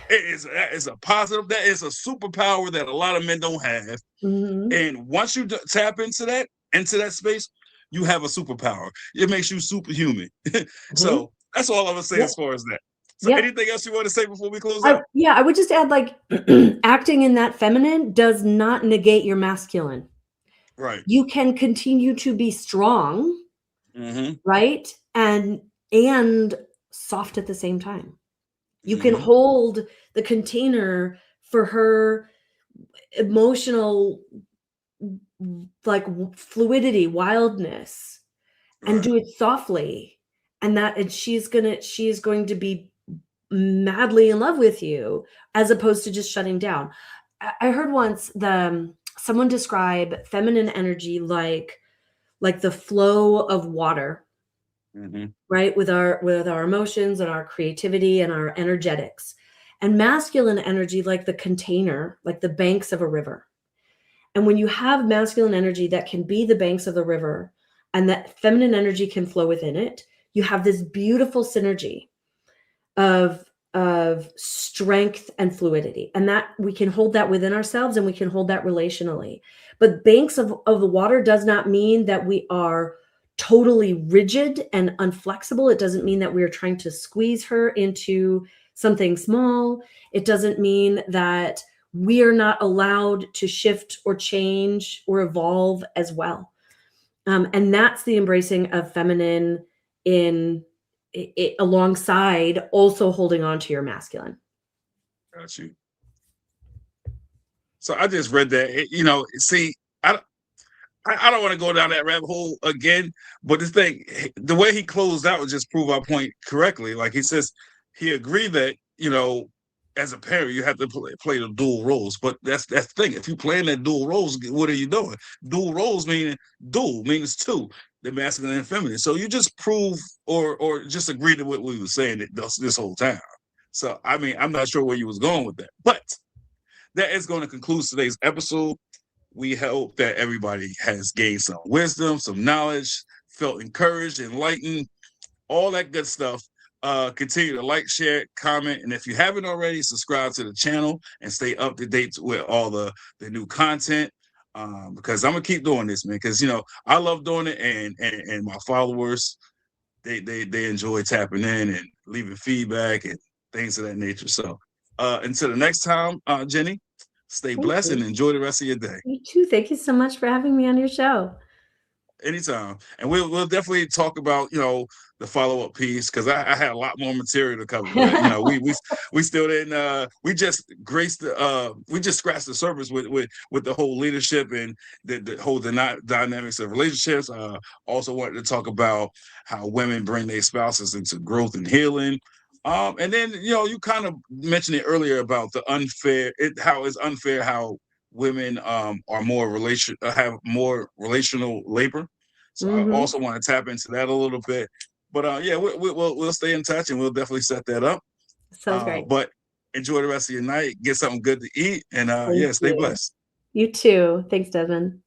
It's a positive. That is a superpower that a lot of men don't have. Mhm. And once you tap into that space, you have a superpower. It makes you superhuman. Mhm. So that's all I'm gonna say Yep. as far as that. So Yep. anything else you want to say before we close out? Yeah, I would just add, like, acting in that feminine does not negate your masculine. Right. You can continue to be strong, Mm-hmm. right? And soft at the same time. You can Mm-hmm. hold the container for her emotional, like, fluidity, wildness, and Right. do it softly. And she's going to be madly in love with you, as opposed to just shutting down. I heard once someone describe feminine energy like the flow of water, Mm-hmm. right? With our emotions and our creativity and our energetics. And masculine energy like the container, like the banks of a river. And when you have masculine energy that can be the banks of the river, and that feminine energy can flow within it, you have this beautiful synergy of strength and fluidity, and that we can hold that within ourselves, and we can hold that relationally. But banks of the water does not mean that we are totally rigid and unflexible. It doesn't mean that we are trying to squeeze her into something small. It doesn't mean that we are not allowed to shift or change or evolve as well. And that's the embracing of feminine in it, alongside also holding on to your masculine. Got you. So I just read that. See, I don't want to go down that rabbit hole again, but the way he closed out, would just prove our point correctly. Like he says, he agreed that, as a parent, you have to play the dual roles. But that's the thing. If you playing that dual roles, what are you doing? Dual roles dual means two, the masculine and feminine. So you just prove or just agree to what we were saying this whole time. So I mean, I'm not sure where you was going with that, but that is going to conclude today's episode. We hope that everybody has gained some wisdom, some knowledge, felt encouraged, enlightened, all that good stuff. Continue to like, share, comment, and if you haven't already, subscribe to the channel and stay up to date with all the new content. Because I'm gonna keep doing this, man. Because I love doing it, and my followers they enjoy tapping in and leaving feedback and things of that nature. So until the next time, Jeni, stay Thank blessed and you. enjoy the rest of your day. You too. Thank you so much for having me on your show. Anytime. And we'll definitely talk about, the follow-up piece, because I had a lot more material to cover. But we still didn't we just scratched the surface with the whole leadership and the whole dynamics of relationships. Also wanted to talk about how women bring their spouses into growth and healing. And then you kind of mentioned it earlier about how it's unfair how women are have more relational labor. So I also want to tap into that a little bit. But yeah, we'll stay in touch, and we'll definitely set that up. Sounds great. But enjoy the rest of your night. Get something good to eat, and Thank stay you. blessed. You too. Thanks, Desmond.